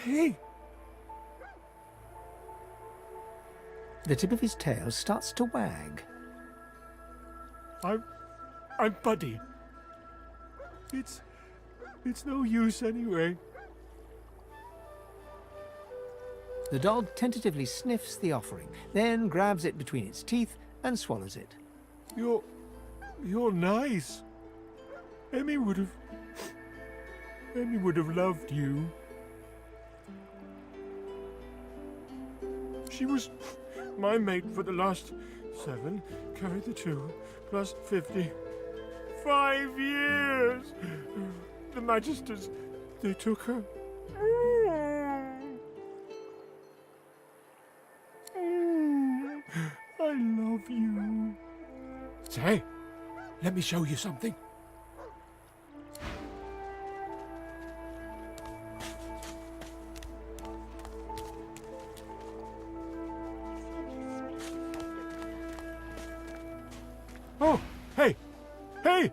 Hey! The tip of his tail starts to wag. I'm Buddy. It's no use anyway. The dog tentatively sniffs the offering, then grabs it between its teeth and swallows it. You're nice. Emmy would have loved you. She was my mate for the last 7, carry the 2, plus 50. 5 years! The Magisters, they took her. I love you. Say, let me show you something. Oh, hey! Hey!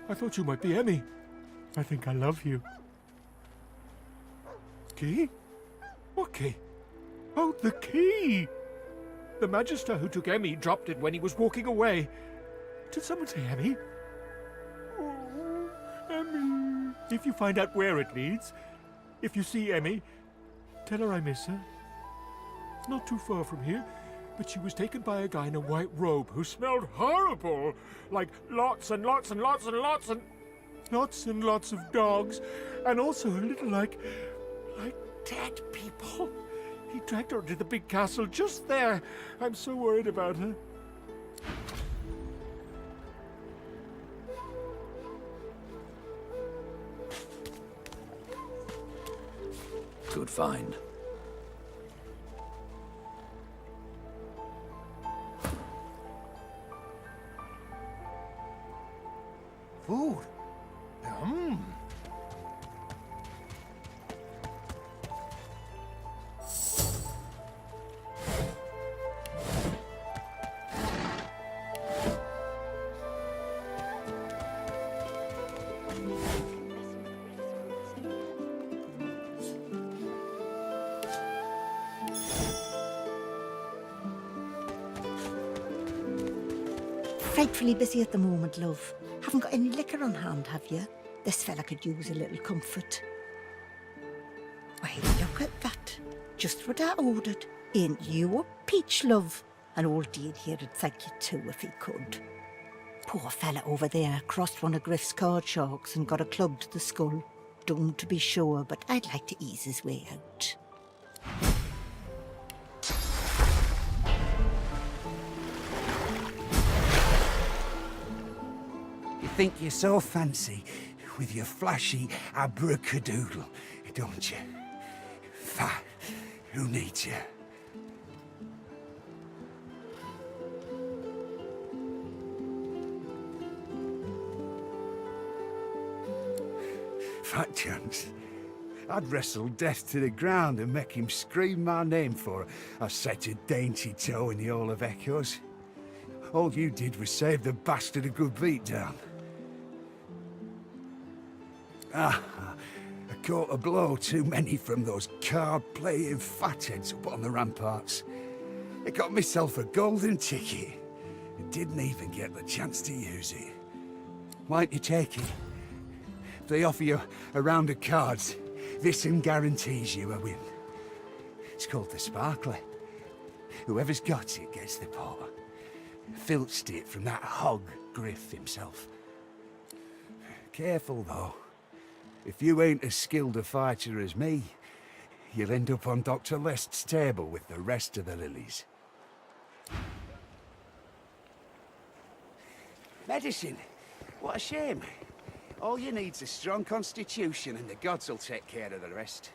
I thought you might be Emmy. I think I love you. Key? What key? Oh, the key! The Magister who took Emmy dropped it when he was walking away. Did someone say Emmy? Oh, Emmy. If you find out where it leads, if you see Emmy, tell her I miss her. Not too far from here, but she was taken by a guy in a white robe who smelled horrible. Like lots and lots and lots and lots and lots and lots of dogs. And also a little like dead people. He dragged her to the big castle just there. I'm so worried about her. Good find. Food. Frightfully busy at the moment, love. Haven't got any liquor on hand, have you? This fella could use a little comfort. Why, look at that. Just what I ordered. Ain't you a peach, love? And old Dean here'd thank you too if he could. Poor fella over there crossed one of Griff's card sharks and got a club to the skull. Don't to be sure, but I'd like to ease his way out. You think you're so fancy with your flashy abracadadoodle, don't you? Fat, who needs you? Fat chance. I'd wrestle death to the ground and make him scream my name for a such a dainty toe in the Hall of Echoes. All you did was save the bastard a good beatdown. I caught a blow too many from those card-playing fatheads up on the ramparts. I got myself a golden ticket. I didn't even get the chance to use it. Why don't you take it? If they offer you a round of cards, this guarantees you a win. It's called the Sparkler. Whoever's got it gets the pot. Filched it from that hog Griff himself. Careful though. If you ain't as skilled a fighter as me, you'll end up on Dr. Lest's table with the rest of the lilies. Medicine? What a shame. All you need's a strong constitution and the gods will take care of the rest.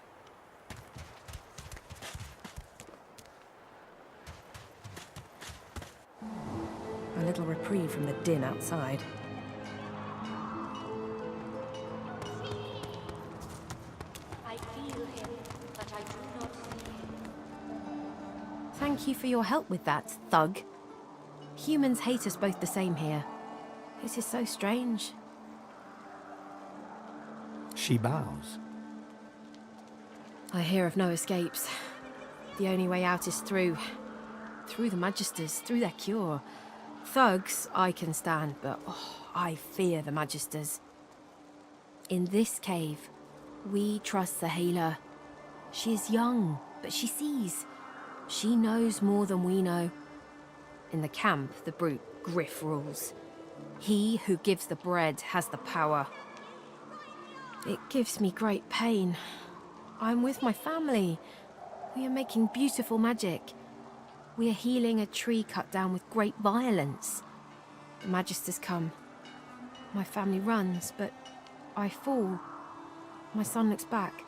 A little reprieve from the din outside. I feel him, but I do not see him. Thank you for your help with that, thug. Humans hate us both the same here. This is so strange. She bows. I hear of no escapes. The only way out is through the Magisters, through their cure. Thugs I can stand, but I fear the Magisters. In this cave, we trust the healer. She is young, but she sees. She knows more than we know. In the camp, the brute Griff rules. He who gives the bread has the power. It gives me great pain. I'm with my family. We are making beautiful magic. We are healing a tree cut down with great violence. The Magisters come. My family runs, but I fall. My son looks back.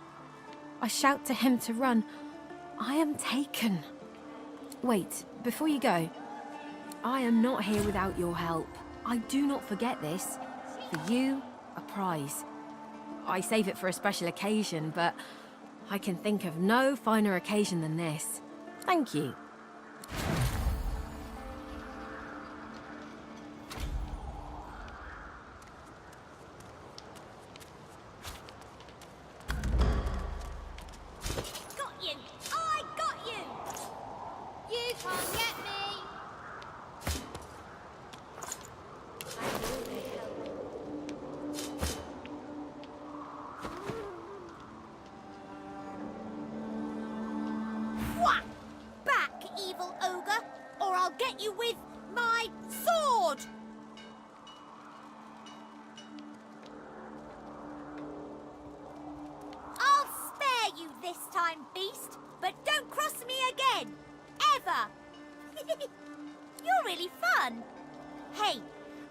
I shout to him to run. I am taken. Wait, before you go, I am not here without your help. I do not forget this. For you, a prize. I save it for a special occasion, but I can think of no finer occasion than this. Thank you. Got you! I got you! You can't get me! I know they help. Whack! Back, evil ogre, or I'll get you with my sword! I'll spare you this time, beast, but don't cross me again. Ever. You're really fun. Hey,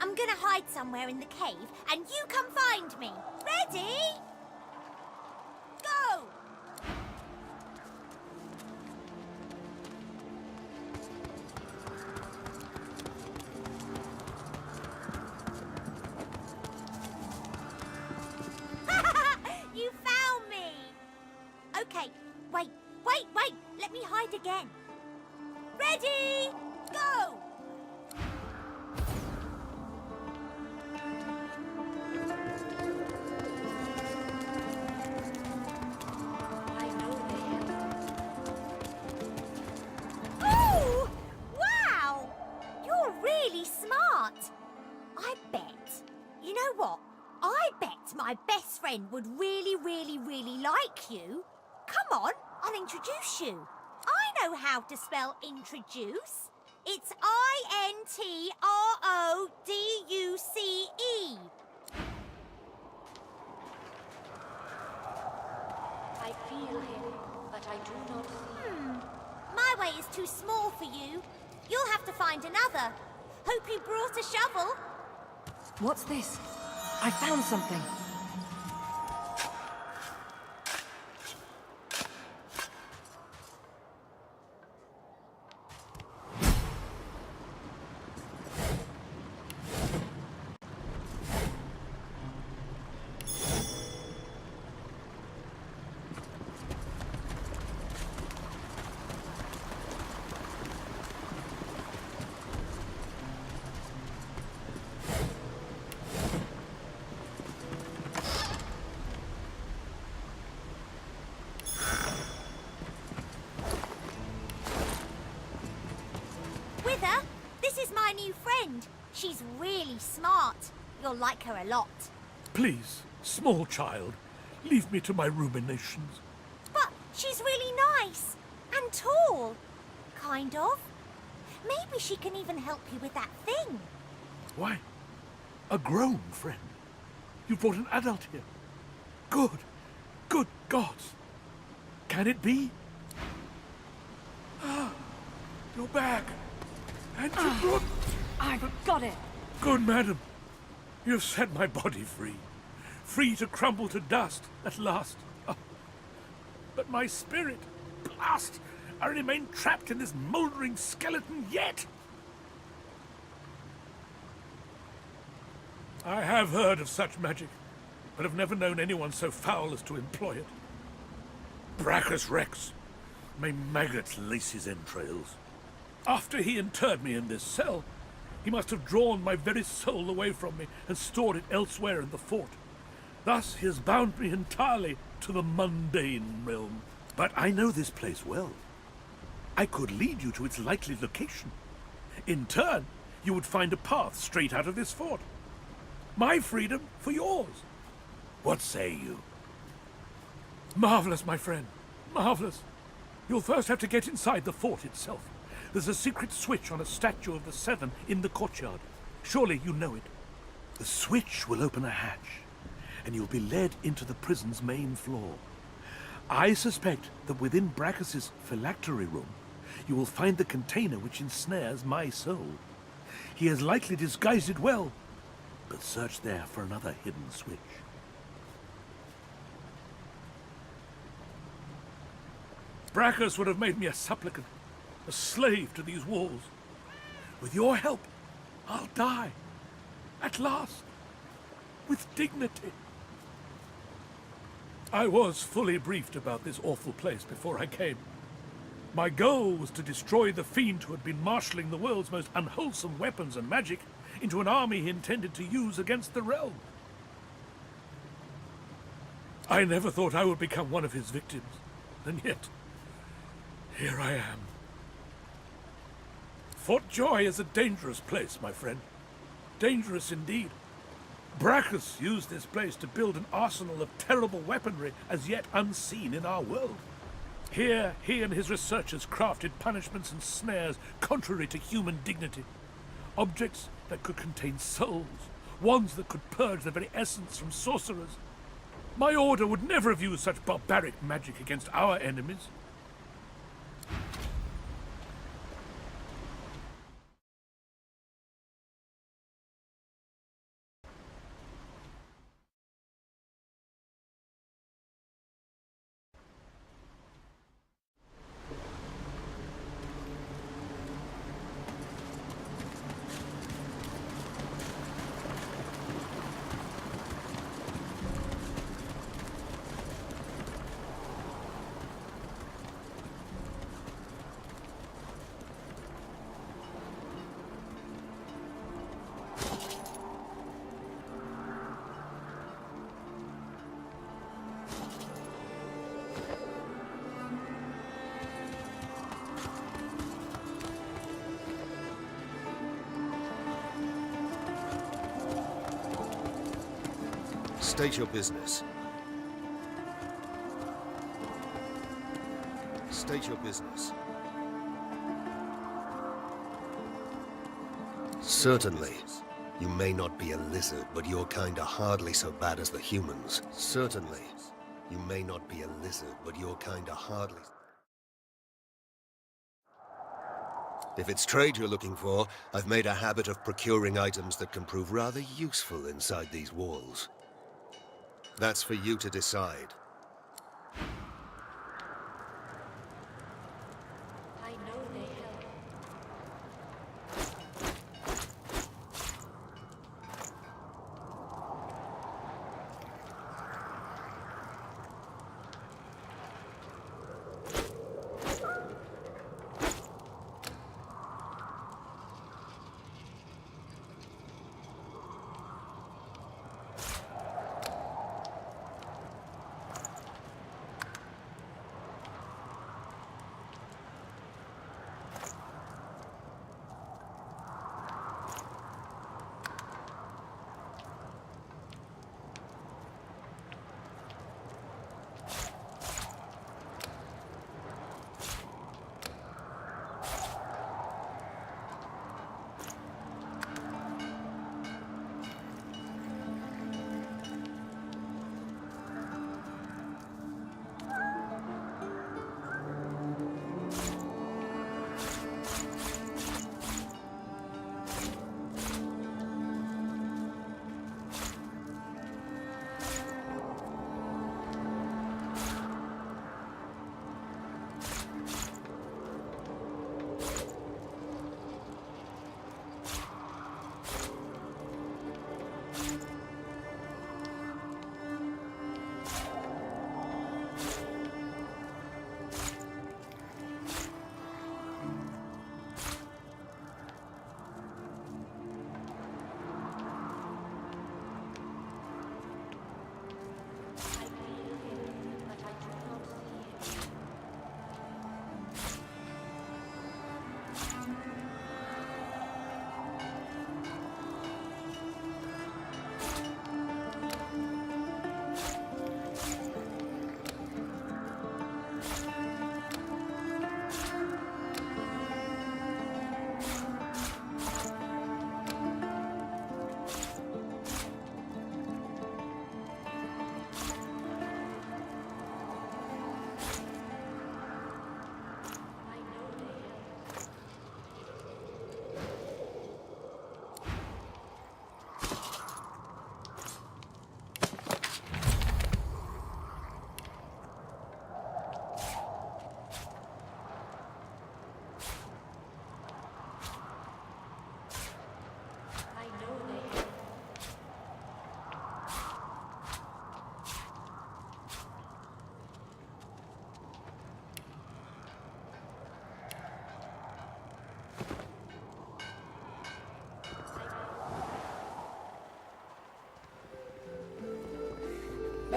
I'm gonna hide somewhere in the cave, and you come find me. Ready? Go! You found me! Okay, wait. Let me hide again. Ready? Go! Ooh! Wow! You're really smart. I bet. You know what? I bet my best friend would really like you. Come on, I'll introduce you. I know how to spell introduce. It's INTRODUCE. I feel him, but I do not see him. My way is too small for you. You'll have to find another. Hope you brought a shovel. What's this? I found something. Wither, this is my new friend. She's really smart. You'll like her a lot. Please, small child, leave me to my ruminations. But she's really nice and tall. Kind of. Maybe she can even help you with that thing. Why, a grown friend? You brought an adult here. Good gods. Can it be? Ah, your bag. And you brought... I've got it. Good madam. You've set my body free. Free to crumble to dust at last. Ah, but my spirit, blast! I remain trapped in this mouldering skeleton yet. I have heard of such magic, but have never known anyone so foul as to employ it. Brachus Rex, may maggots lace his entrails. After he interred me in this cell, he must have drawn my very soul away from me and stored it elsewhere in the fort. Thus he has bound me entirely to the mundane realm. But I know this place well. I could lead you to its likely location. In turn, you would find a path straight out of this fort. My freedom for yours. What say you? Marvelous, my friend. Marvelous. You'll first have to get inside the fort itself. There's a secret switch on a statue of the Seven in the courtyard. Surely you know it. The switch will open a hatch, and you'll be led into the prison's main floor. I suspect that within Brachus's phylactery room, you will find the container which ensnares my soul. He has likely disguised it well, but search there for another hidden switch. Brachus would have made me a supplicant, a slave to these walls. With your help, I'll die. At last. With dignity. I was fully briefed about this awful place before I came. My goal was to destroy the fiend who had been marshalling the world's most unwholesome weapons and magic into an army he intended to use against the realm. I never thought I would become one of his victims, and yet, here I am. Fort Joy is a dangerous place, my friend. Dangerous indeed. Brachus used this place to build an arsenal of terrible weaponry as yet unseen in our world. Here, he and his researchers crafted punishments and snares contrary to human dignity. Objects that could contain souls, wands that could purge the very essence from sorcerers. My order would never have used such barbaric magic against our enemies. State your business. State your business. Certainly. You may not be a lizard, but your kind are hardly so bad as the humans. Certainly. You may not be a lizard, but your kind are hardly... If it's trade you're looking for, I've made a habit of procuring items that can prove rather useful inside these walls. That's for you to decide. I know they help.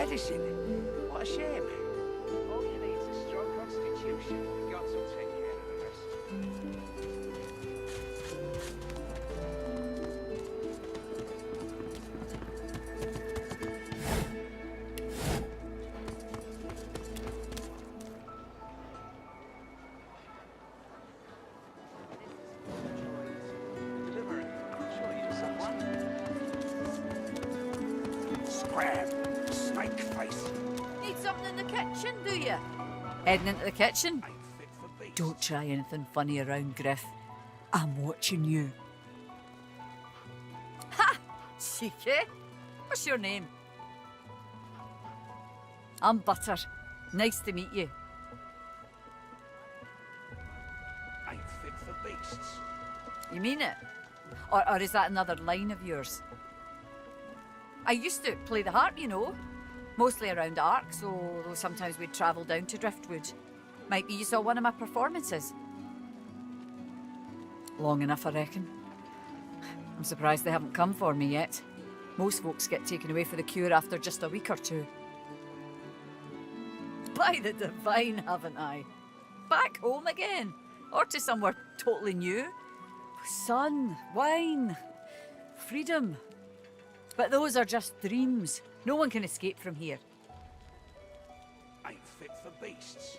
medicine. What a shame. All you need is a strong constitution. Gods will take care of the rest. Scram! Snake face! Need something in the kitchen, do you? Heading into the kitchen? Don't try anything funny around, Griff. I'm watching you. Ha! Cheeky. What's your name? I'm Butter. Nice to meet you. Ain't fit for beasts. You mean it? Or is that another line of yours? I used to play the harp, you know. Mostly around Arcs, although sometimes we'd travel down to Driftwood. Might be you saw one of my performances. Long enough, I reckon. I'm surprised they haven't come for me yet. Most folks get taken away for the cure after just a week or two. By the divine, haven't I? Back home again. Or to somewhere totally new. Sun, wine, freedom. But those are just dreams. No one can escape from here. Ain't fit for beasts.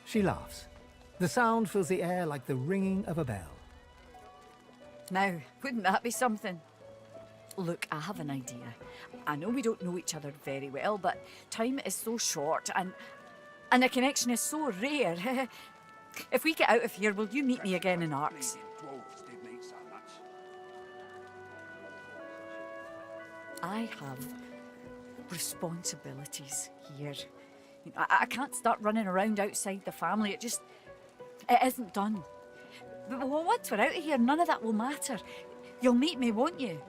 She laughs. The sound fills the air like the ringing of a bell. Now, wouldn't that be something? Look, I have an idea. I know we don't know each other very well, but time is so short and a connection is so rare. If we get out of here, will you meet me again in Arcs? Dwarves didn't eat so much. I have responsibilities here. I can't start running around outside the family. It isn't done. But once we're out of here, none of that will matter. You'll meet me, won't you?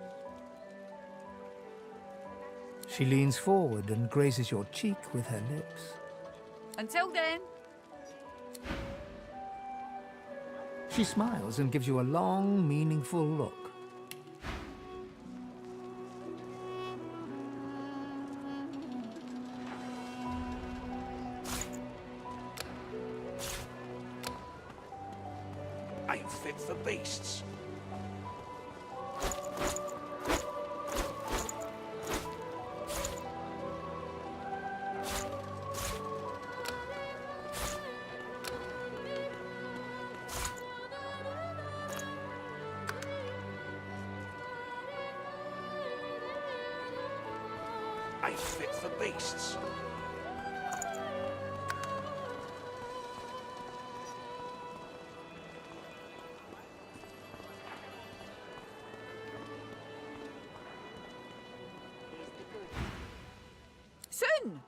She leans forward and grazes your cheek with her lips. Until then. She smiles and gives you a long, meaningful look. Ain't fit for beasts. Ain't fit for beasts. Soon!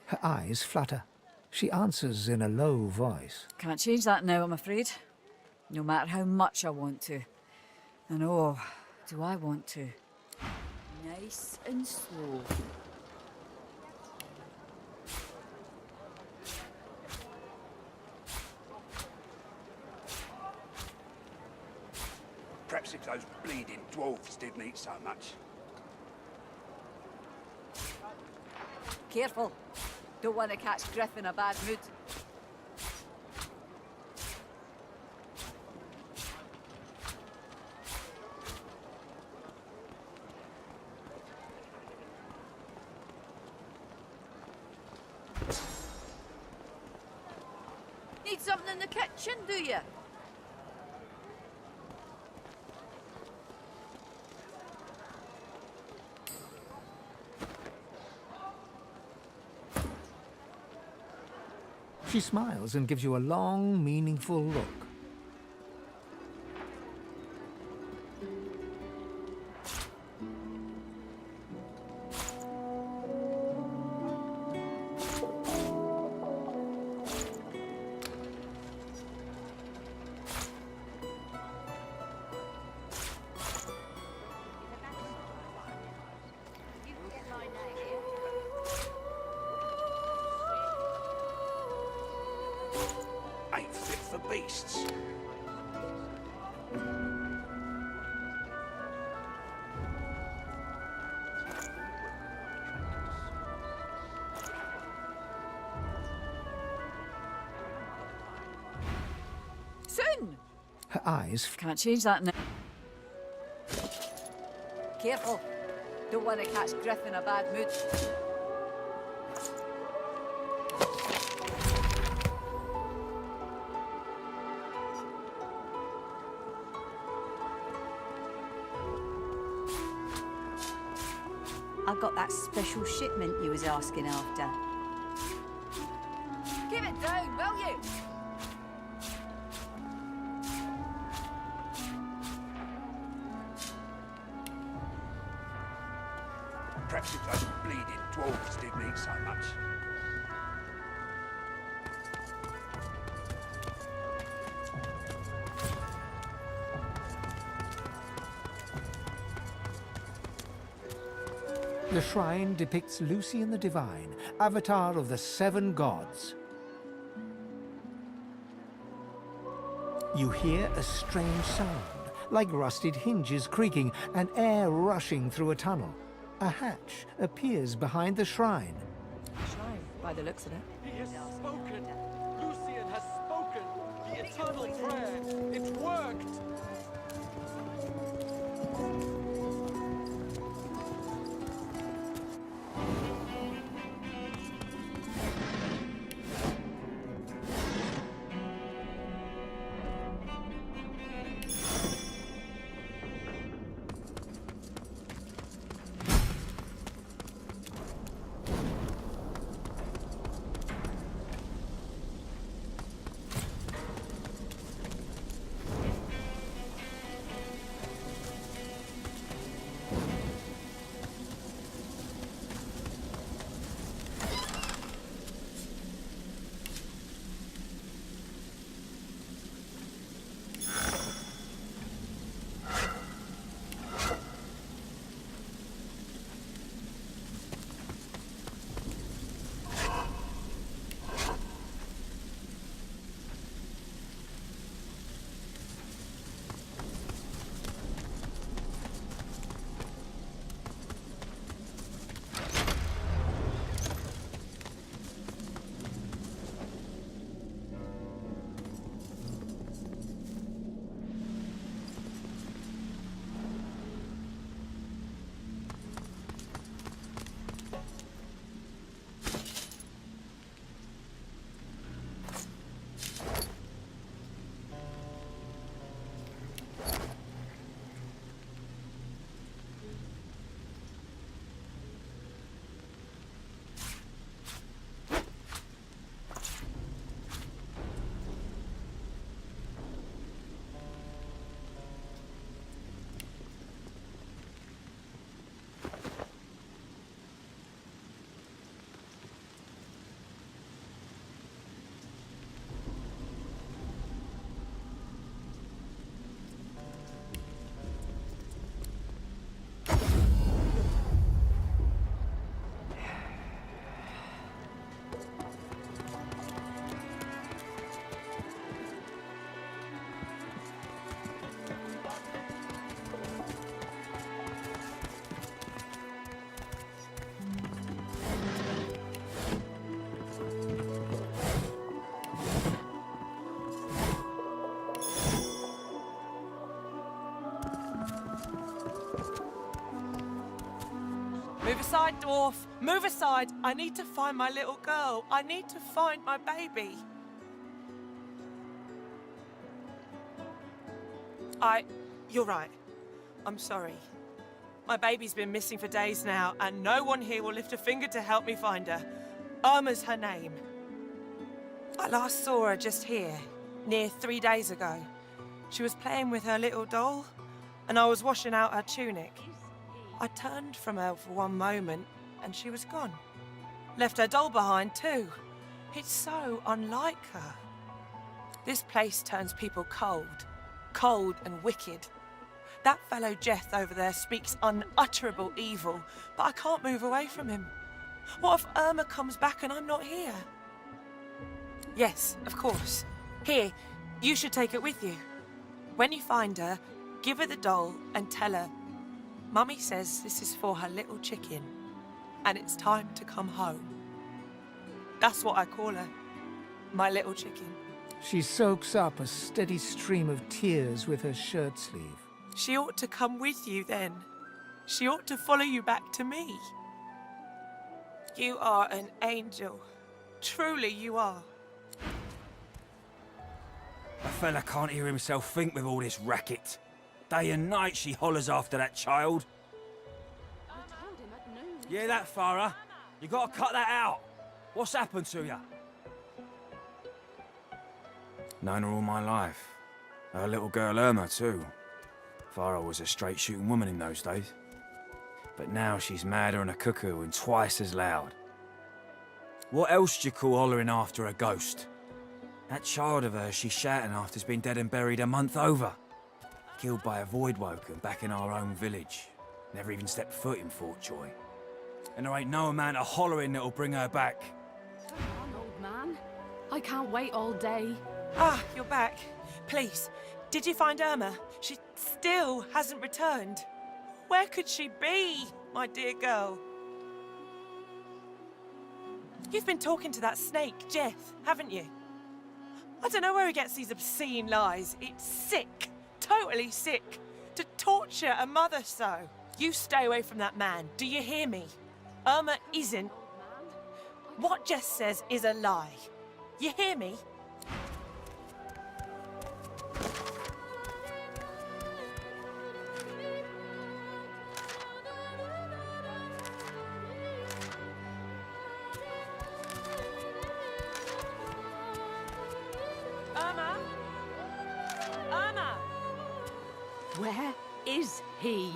Her eyes flutter. She answers in a low voice. Can't change that now, I'm afraid. No matter how much I want to. And oh, do I want to. Nice and slow. Perhaps if those bleeding dwarves didn't eat so much. Careful. Don't want to catch Griff in a bad mood. Need something in the kitchen, do you? She smiles and gives you a long, meaningful look. Ain't fit for beasts. eyes... Can't change that now. Careful. Don't want to catch Griff in a bad mood. I've got that special shipment you was asking after. Give it down, will you? Perhaps if those bleeding dwarves didn't eat so much. The shrine depicts Lucian the Divine, avatar of the 7 gods. You hear a strange sound, like rusted hinges creaking and air rushing through a tunnel. A hatch appears behind the shrine. Shrine, by the looks of it. He has spoken! Lucian has spoken! The eternal prayer! It worked! Move aside, dwarf! Move aside! I need to find my little girl. I need to find my baby. You're right. I'm sorry. My baby's been missing for days now, and no one here will lift a finger to help me find her. Irma's her name. I last saw her just here, near 3 days ago. She was playing with her little doll, and I was washing out her tunic. I turned from her for one moment, and she was gone. Left her doll behind, too. It's so unlike her. This place turns people cold and wicked. That fellow Jeth over there speaks unutterable evil, but I can't move away from him. What if Irma comes back and I'm not here? Yes, of course. Here, you should take it with you. When you find her, give her the doll and tell her, Mummy says this is for her little chicken, and it's time to come home. That's what I call her, my little chicken. She soaks up a steady stream of tears with her shirt sleeve. She ought to come with you then. She ought to follow you back to me. You are an angel. Truly you are. A fella can't hear himself think with all this racket. Day and night she hollers after that child. Yeah, that, Farah. You gotta cut that out. What's happened to you? Known her all my life. Her little girl Irma, too. Farah was a straight-shooting woman in those days. But now she's madder than a cuckoo and twice as loud. What else do you call hollering after a ghost? That child of hers she's shouting after's been dead and buried a month over. Killed by a void woken back in our own village. Never even stepped foot in Fort Joy. And there ain't no amount of hollering that'll bring her back. Come on, old man. I can't wait all day. Ah, you're back. Please, did you find Irma? She still hasn't returned. Where could she be, my dear girl? You've been talking to that snake, Jeff, haven't you? I don't know where he gets these obscene lies. It's sick. Totally sick. To torture a mother so. You stay away from that man. Do you hear me? Irma isn't. What Jess says is a lie. You hear me? Irma? Irma? Where is he?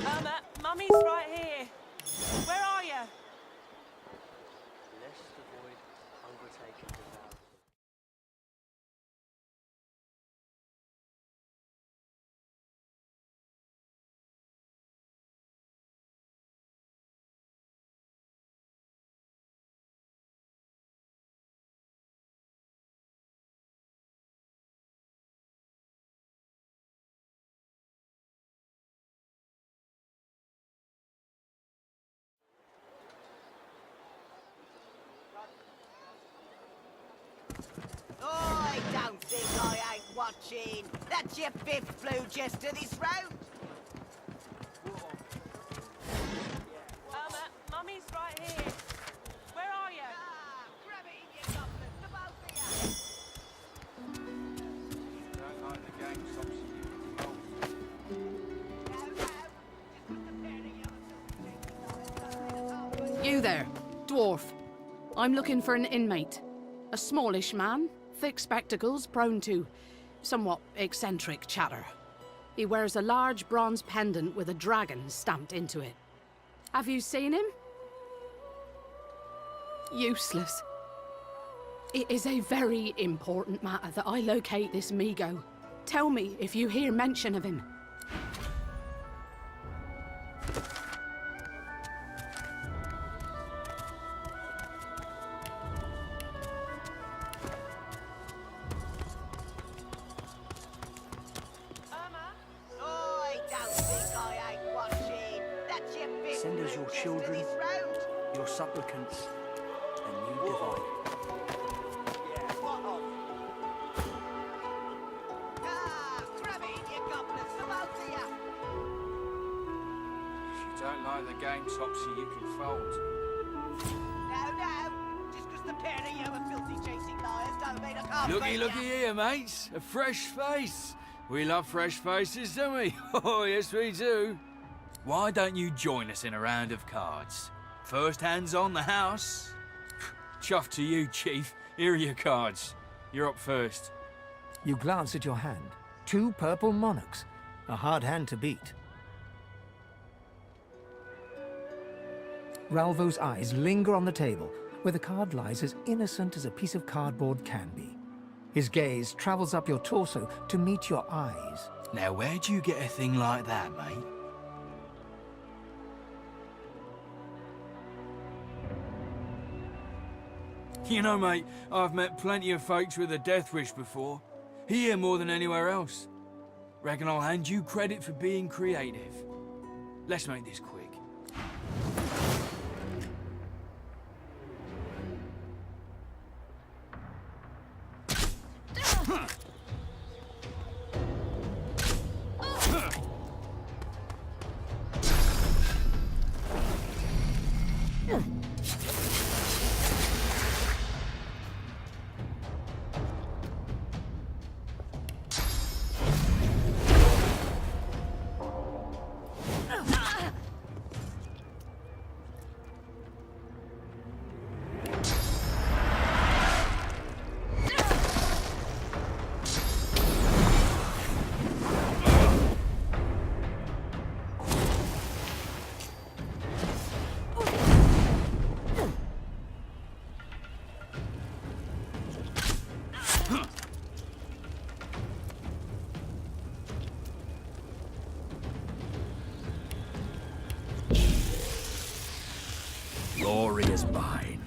Irma, Mummy's right here. Where are you? Lest the void overtake and devour. I don't think I ain't watching. That's your fifth flew just to this road. Irma, Mummy's right here. Where are you? Grab it in your goblin, the both of you. Don't like the game stops you. You there, dwarf. I'm looking for an inmate. A smallish man, thick spectacles, prone to somewhat eccentric chatter. He wears a large bronze pendant with a dragon stamped into it. Have you seen him? Useless. It is a very important matter that I locate this Migo. Tell me if you hear mention of him. I don't think I ain't watching. That's your fifth Send us flew your just to children, this road. your supplicants, and you divine. What of? Grab it in your goblins, the both of you. If you don't like the game, Topsy, you can fold. No. Just 'cause the pair of you are filthy chasing liars don't mean I can't Looky, beat ya. looky here, mates. A fresh face. We love fresh faces, don't we? Oh, yes, we do. Why don't you join us in a round of cards? First hands on the house. Chuff to you, Chief. Here are your cards. You're up first. You glance at your hand. 2 purple monarchs. A hard hand to beat. Ralvo's eyes linger on the table, where the card lies as innocent as a piece of cardboard can be. His gaze travels up your torso to meet your eyes. Now, where'd you get a thing like that, mate? You know, mate, I've met plenty of folks with a death wish before. Here more than anywhere else. Reckon I'll hand you credit for being creative. Let's make this quick. Glory is mine.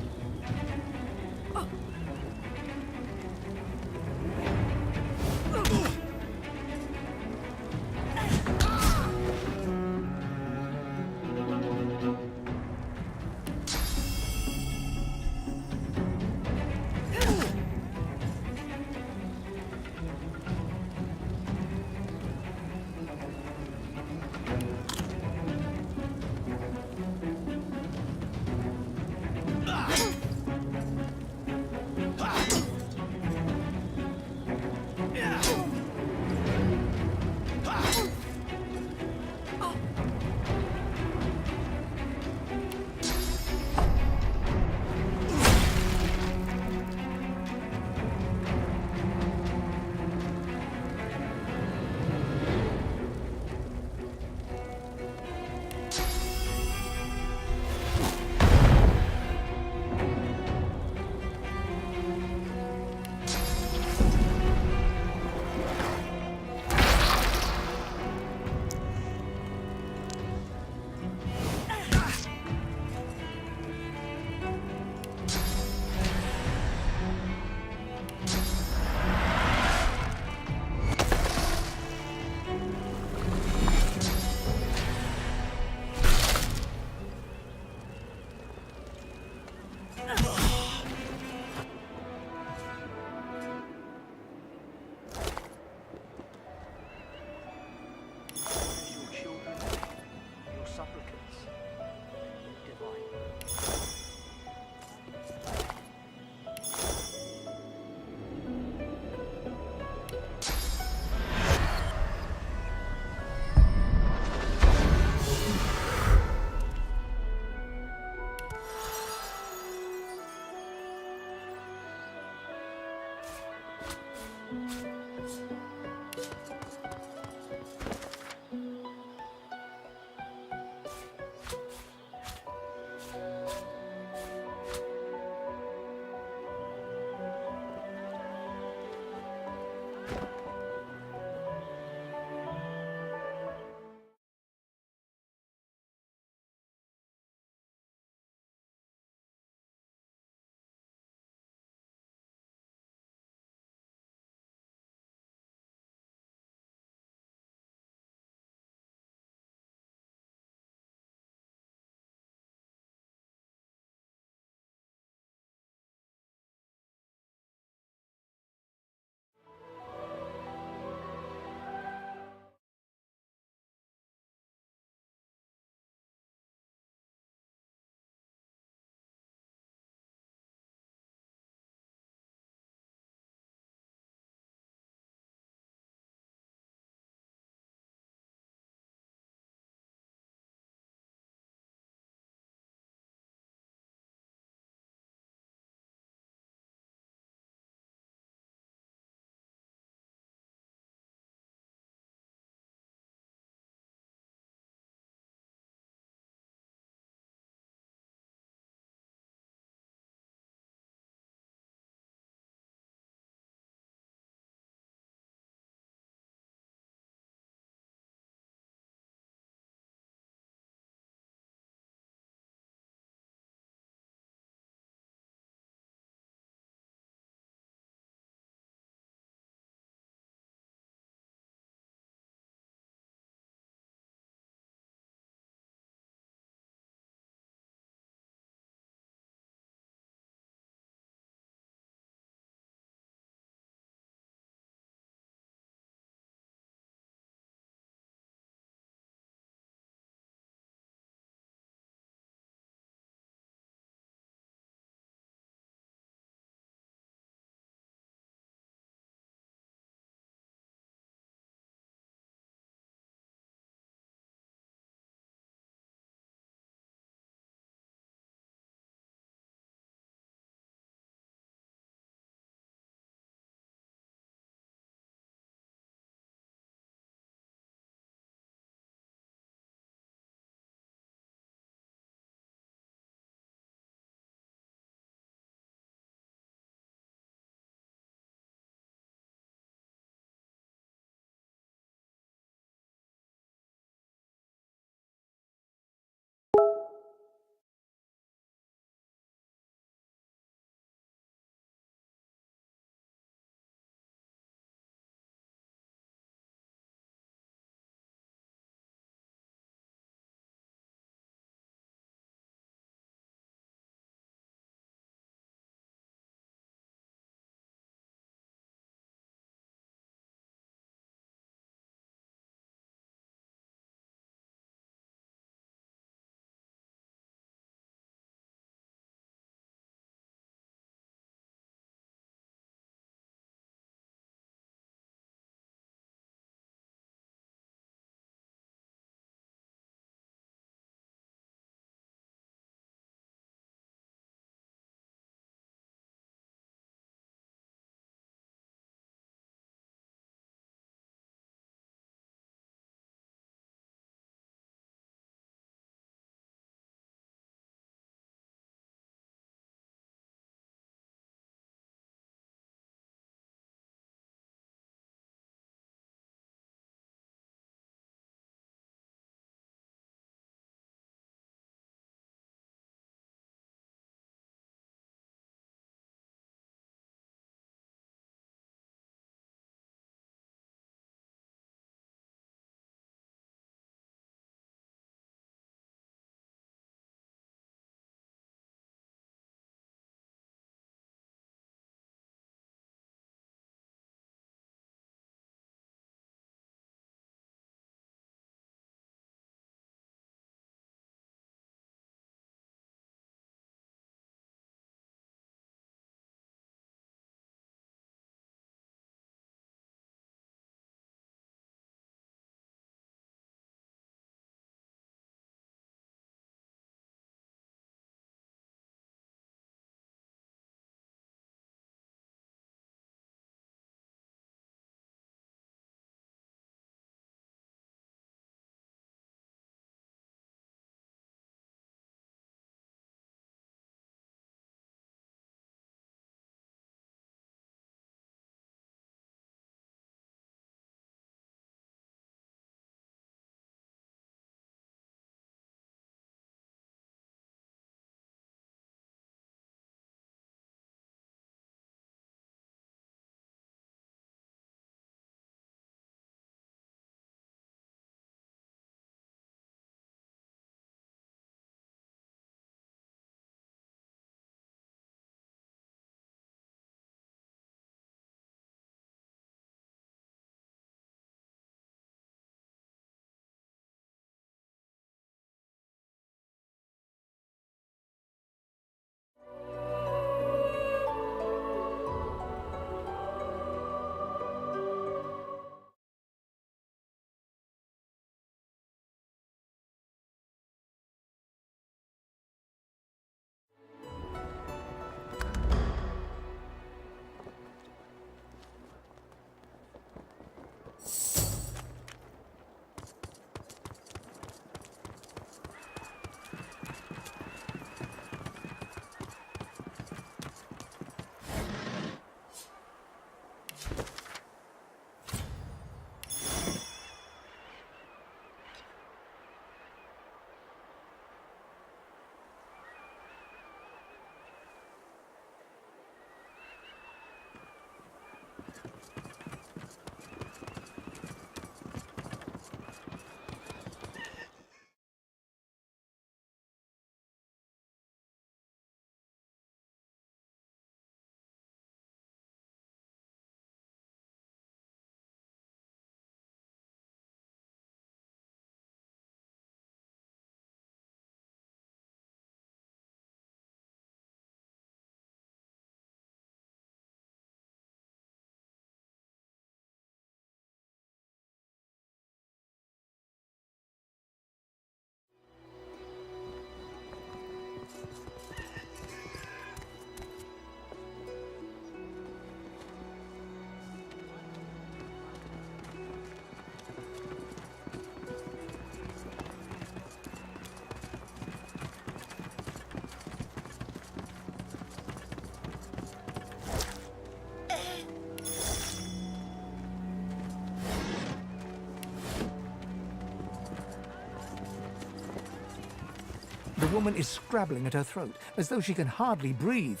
woman is scrabbling at her throat, as though she can hardly breathe.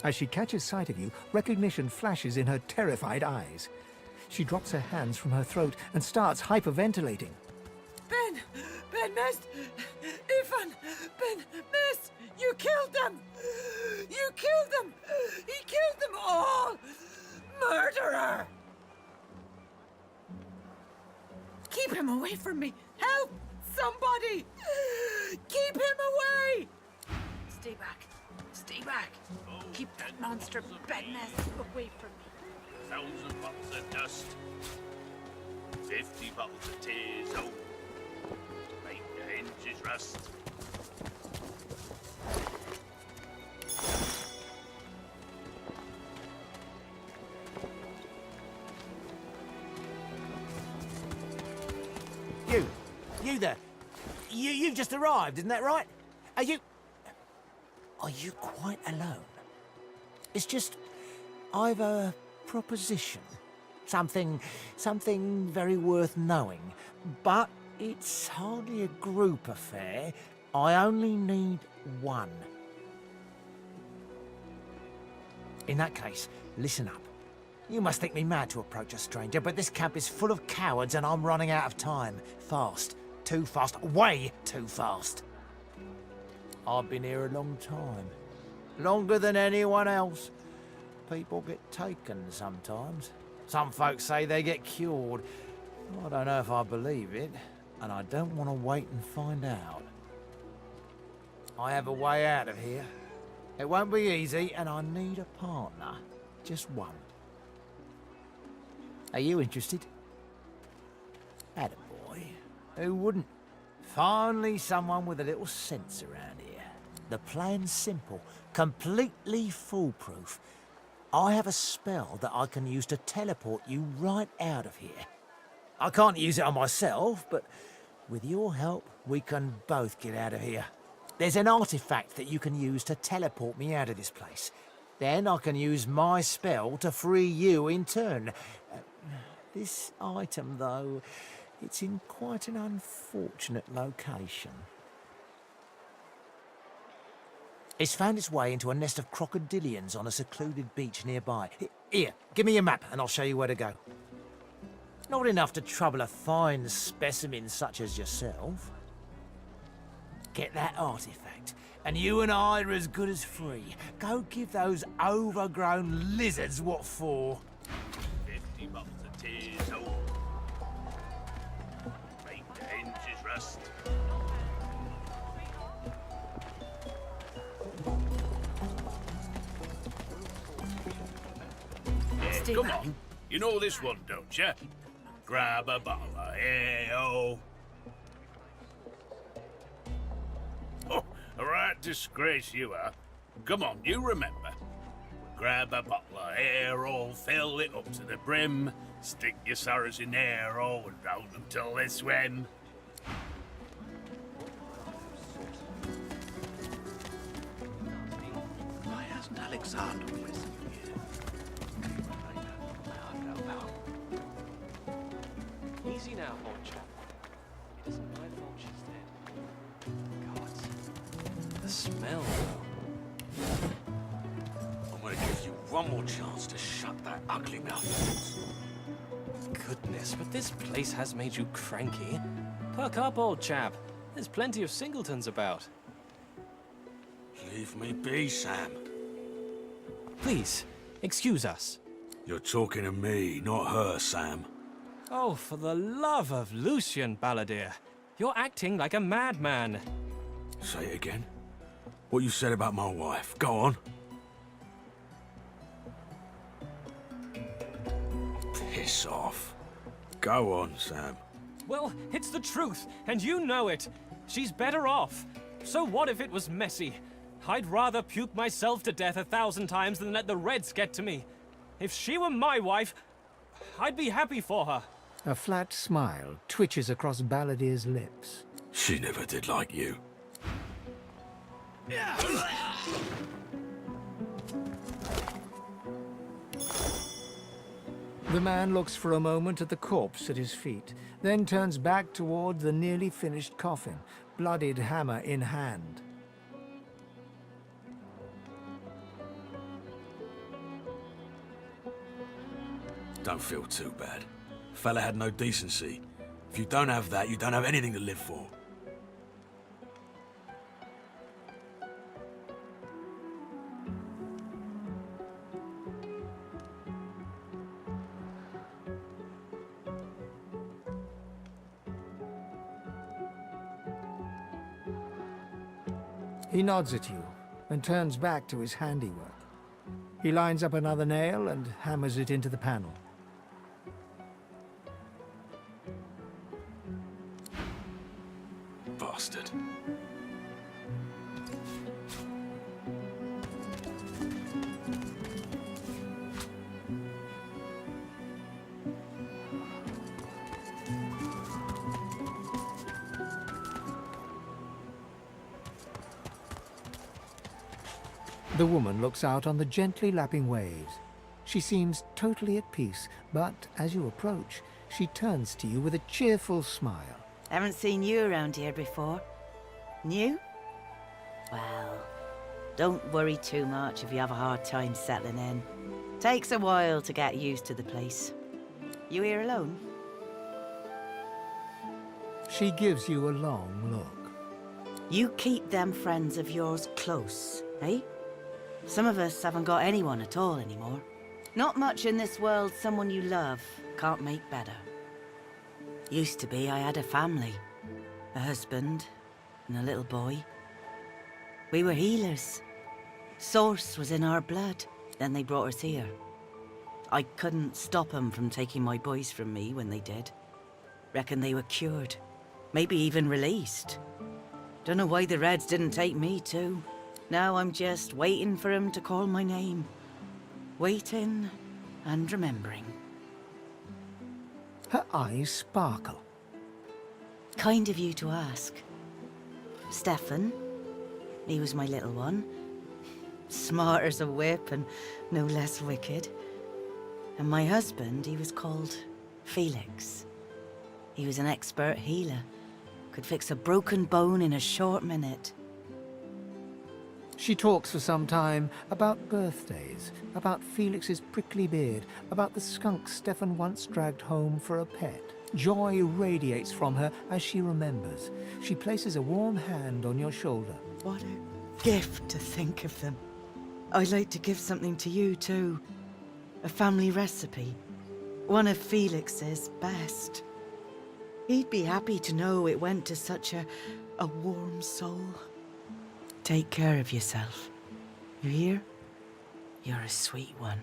As she catches sight of you, recognition flashes in her terrified eyes. She drops her hands from her throat and starts hyperventilating. Ben! Ben Mist! Ifan! Ben Mist! You killed them! You killed them! He killed them all! Murderer! Keep him away from me! Help! Somebody! Keep him away! Stay back. Stay back. Keep that monster Ben Mist away from me. 1,000 bottles of dust. 50 bottles of tears. Oh, make the hinges rust. You there. You've just arrived, isn't that right? Are you quite alone? It's just, I've a proposition. Something very worth knowing. But it's hardly a group affair. I only need one. In that case, listen up. You must think me mad to approach a stranger, but this camp is full of cowards and I'm running out of time. Fast. Too fast. Way too fast. I've been here a long time. Longer than anyone else. People get taken sometimes. Some folks say they get cured. I don't know if I believe it, and I don't want to wait and find out. I have a way out of here. It won't be easy, and I need a partner. Just one. Are you interested? Attaboy. Who wouldn't? Finally someone with a little sense around here. The plan's simple, completely foolproof. I have a spell that I can use to teleport you right out of here. I can't use it on myself, but with your help, we can both get out of here. There's an artifact that you can use to teleport me out of this place. Then I can use my spell to free you in turn. This item, though, it's in quite an unfortunate location. It's found its way into a nest of crocodilians on a secluded beach nearby. Here, give me a map and I'll show you where to go. Not enough to trouble a fine specimen such as yourself. Get that artifact, and you and I are as good as free. Go give those overgrown lizards what for. 50 bottles of tears. Oh, make the hinges rust. Yeah, come on. You know this one, don't you? Grab a bottle of ale. Oh, a right disgrace you are. Come on, you remember. Grab a bottle of ale, fill it up to the brim, stick your sorrows in there, and round them till they swim. Why hasn't Alexander with him here? Easy now, old chap. It isn't my fault she's dead. God, the smell, though. I'm gonna give you one more chance to shut that ugly mouth. Goodness, but this place has made you cranky. Perk up, old chap. There's plenty of singletons about. Leave me be, Sam. Please, excuse us. You're talking to me, not her, Sam. Oh, for the love of Lucian, Balladeer. You're acting like a madman. Say it again. What you said about my wife. Go on. Piss off. Go on, Sam. Well, it's the truth, and you know it. She's better off. So what if it was messy? I'd rather puke myself to death 1,000 times than let the Reds get to me. If she were my wife, I'd be happy for her. A flat smile twitches across Balladeer's lips. She never did like you. The man looks for a moment at the corpse at his feet, then turns back toward the nearly finished coffin, bloodied hammer in hand. Don't feel too bad. Fella had no decency. If you don't have that, you don't have anything to live for. He nods at you and turns back to his handiwork. He lines up another nail and hammers it into the panel. Bastard. The woman looks out on the gently lapping waves. She seems totally at peace, but as you approach, she turns to you with a cheerful smile. Haven't seen you around here before. New? Well, don't worry too much if you have a hard time settling in. Takes a while to get used to the place. You here alone? She gives you a long look. You keep them friends of yours close, eh? Some of us haven't got anyone at all anymore. Not much in this world someone you love can't make better. Used to be I had a family. A husband and a little boy. We were healers. Source was in our blood. Then they brought us here. I couldn't stop them from taking my boys from me when they did. Reckon they were cured. Maybe even released. Don't know why the Reds didn't take me too. Now I'm just waiting for him to call my name. Waiting and remembering. Her eyes sparkle. Kind of you to ask. Stefan, he was my little one. Smart as a whip and no less wicked. And my husband, he was called Felix. He was an expert healer. Could fix a broken bone in a short minute. She talks for some time about birthdays, about Felix's prickly beard, about the skunk Stefan once dragged home for a pet. Joy radiates from her as she remembers. She places a warm hand on your shoulder. What a gift to think of them. I'd like to give something to you too. A family recipe. One of Felix's best. He'd be happy to know it went to such a warm soul. Take care of yourself. You hear? You're a sweet one.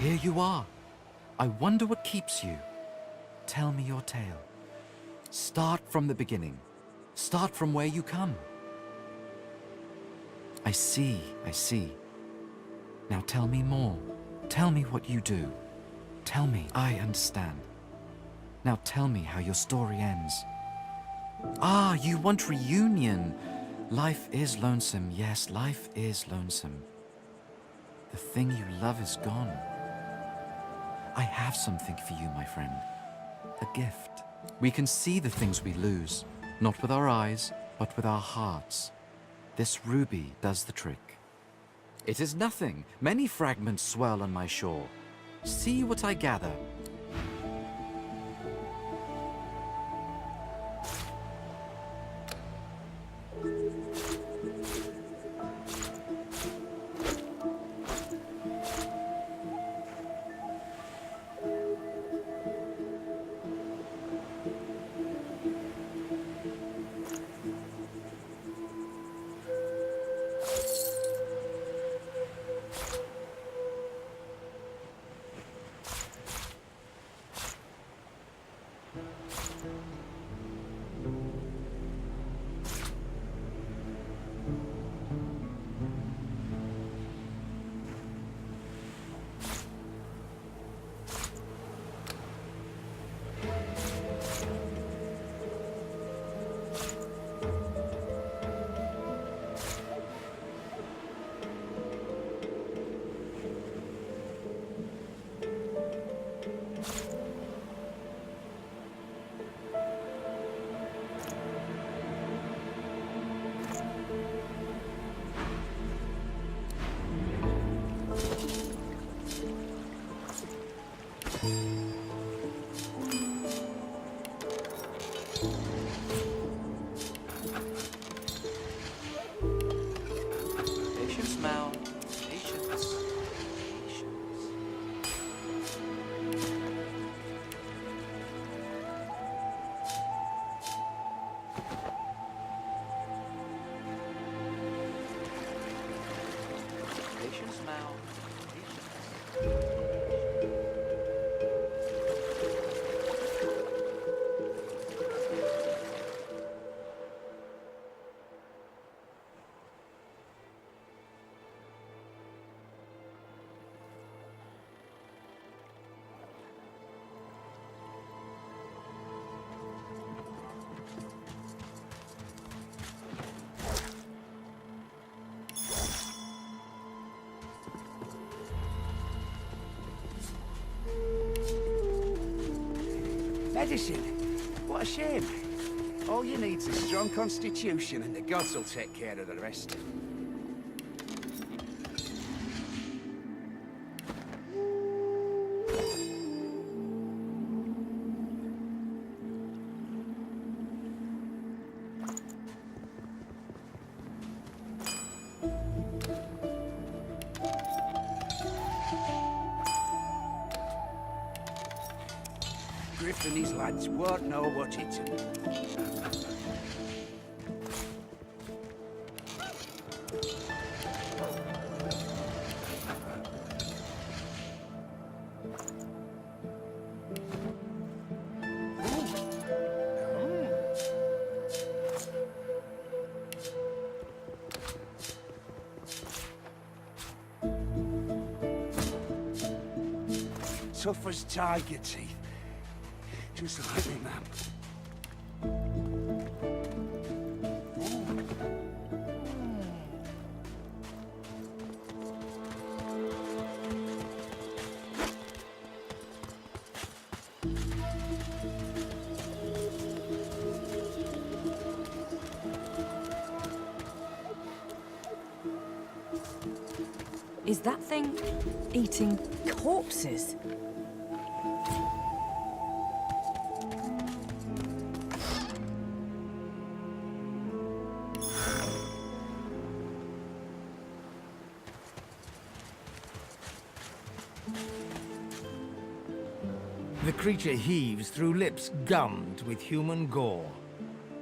Here you are. I wonder what keeps you. Tell me your tale. Start from the beginning. Start from where you come. I see, I see. Now tell me more. Tell me what you do. Tell me, I understand. Now tell me how your story ends. Ah, you want reunion. Life is lonesome. Yes, life is lonesome. The thing you love is gone. I have something for you, my friend. A gift. We can see the things we lose, not with our eyes, but with our hearts. This ruby does the trick. It is nothing. Many fragments swirl on my shore. See what I gather. smell. Medicine? What a shame. All you need's a strong constitution and the gods will take care of the rest. Griff and his lads won't know what it's. Tough as tiger teeth. Just like me, ma'am. Is that thing eating corpses? The creature heaves through lips gummed with human gore.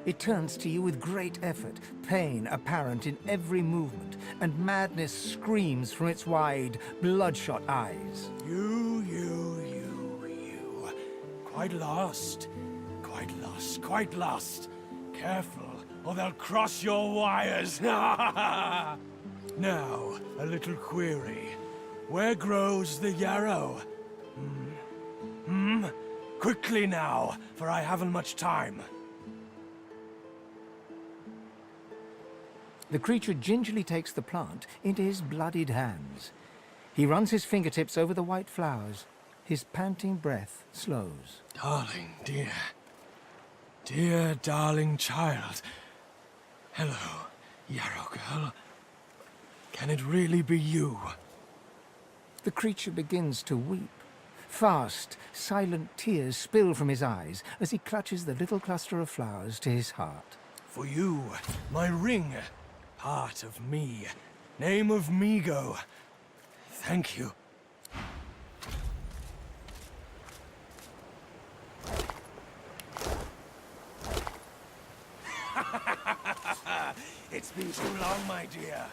It turns to you with great effort, pain apparent in every movement, and madness screams from its wide, bloodshot eyes. You. Quite lost. Quite lost. Careful, or they'll cross your wires. Now, a little query. Where grows the yarrow? Quickly now, for I haven't much time. The creature gingerly takes the plant into his bloodied hands. He runs his fingertips over the white flowers. His panting breath slows. Darling, dear darling child. Hello, yarrow girl. Can it really be you? The creature begins to weep. Fast, silent tears spill from his eyes as he clutches the little cluster of flowers to his heart. For you, my ring. Part of me. Name of Migo. Thank you. It's been too long, my dear.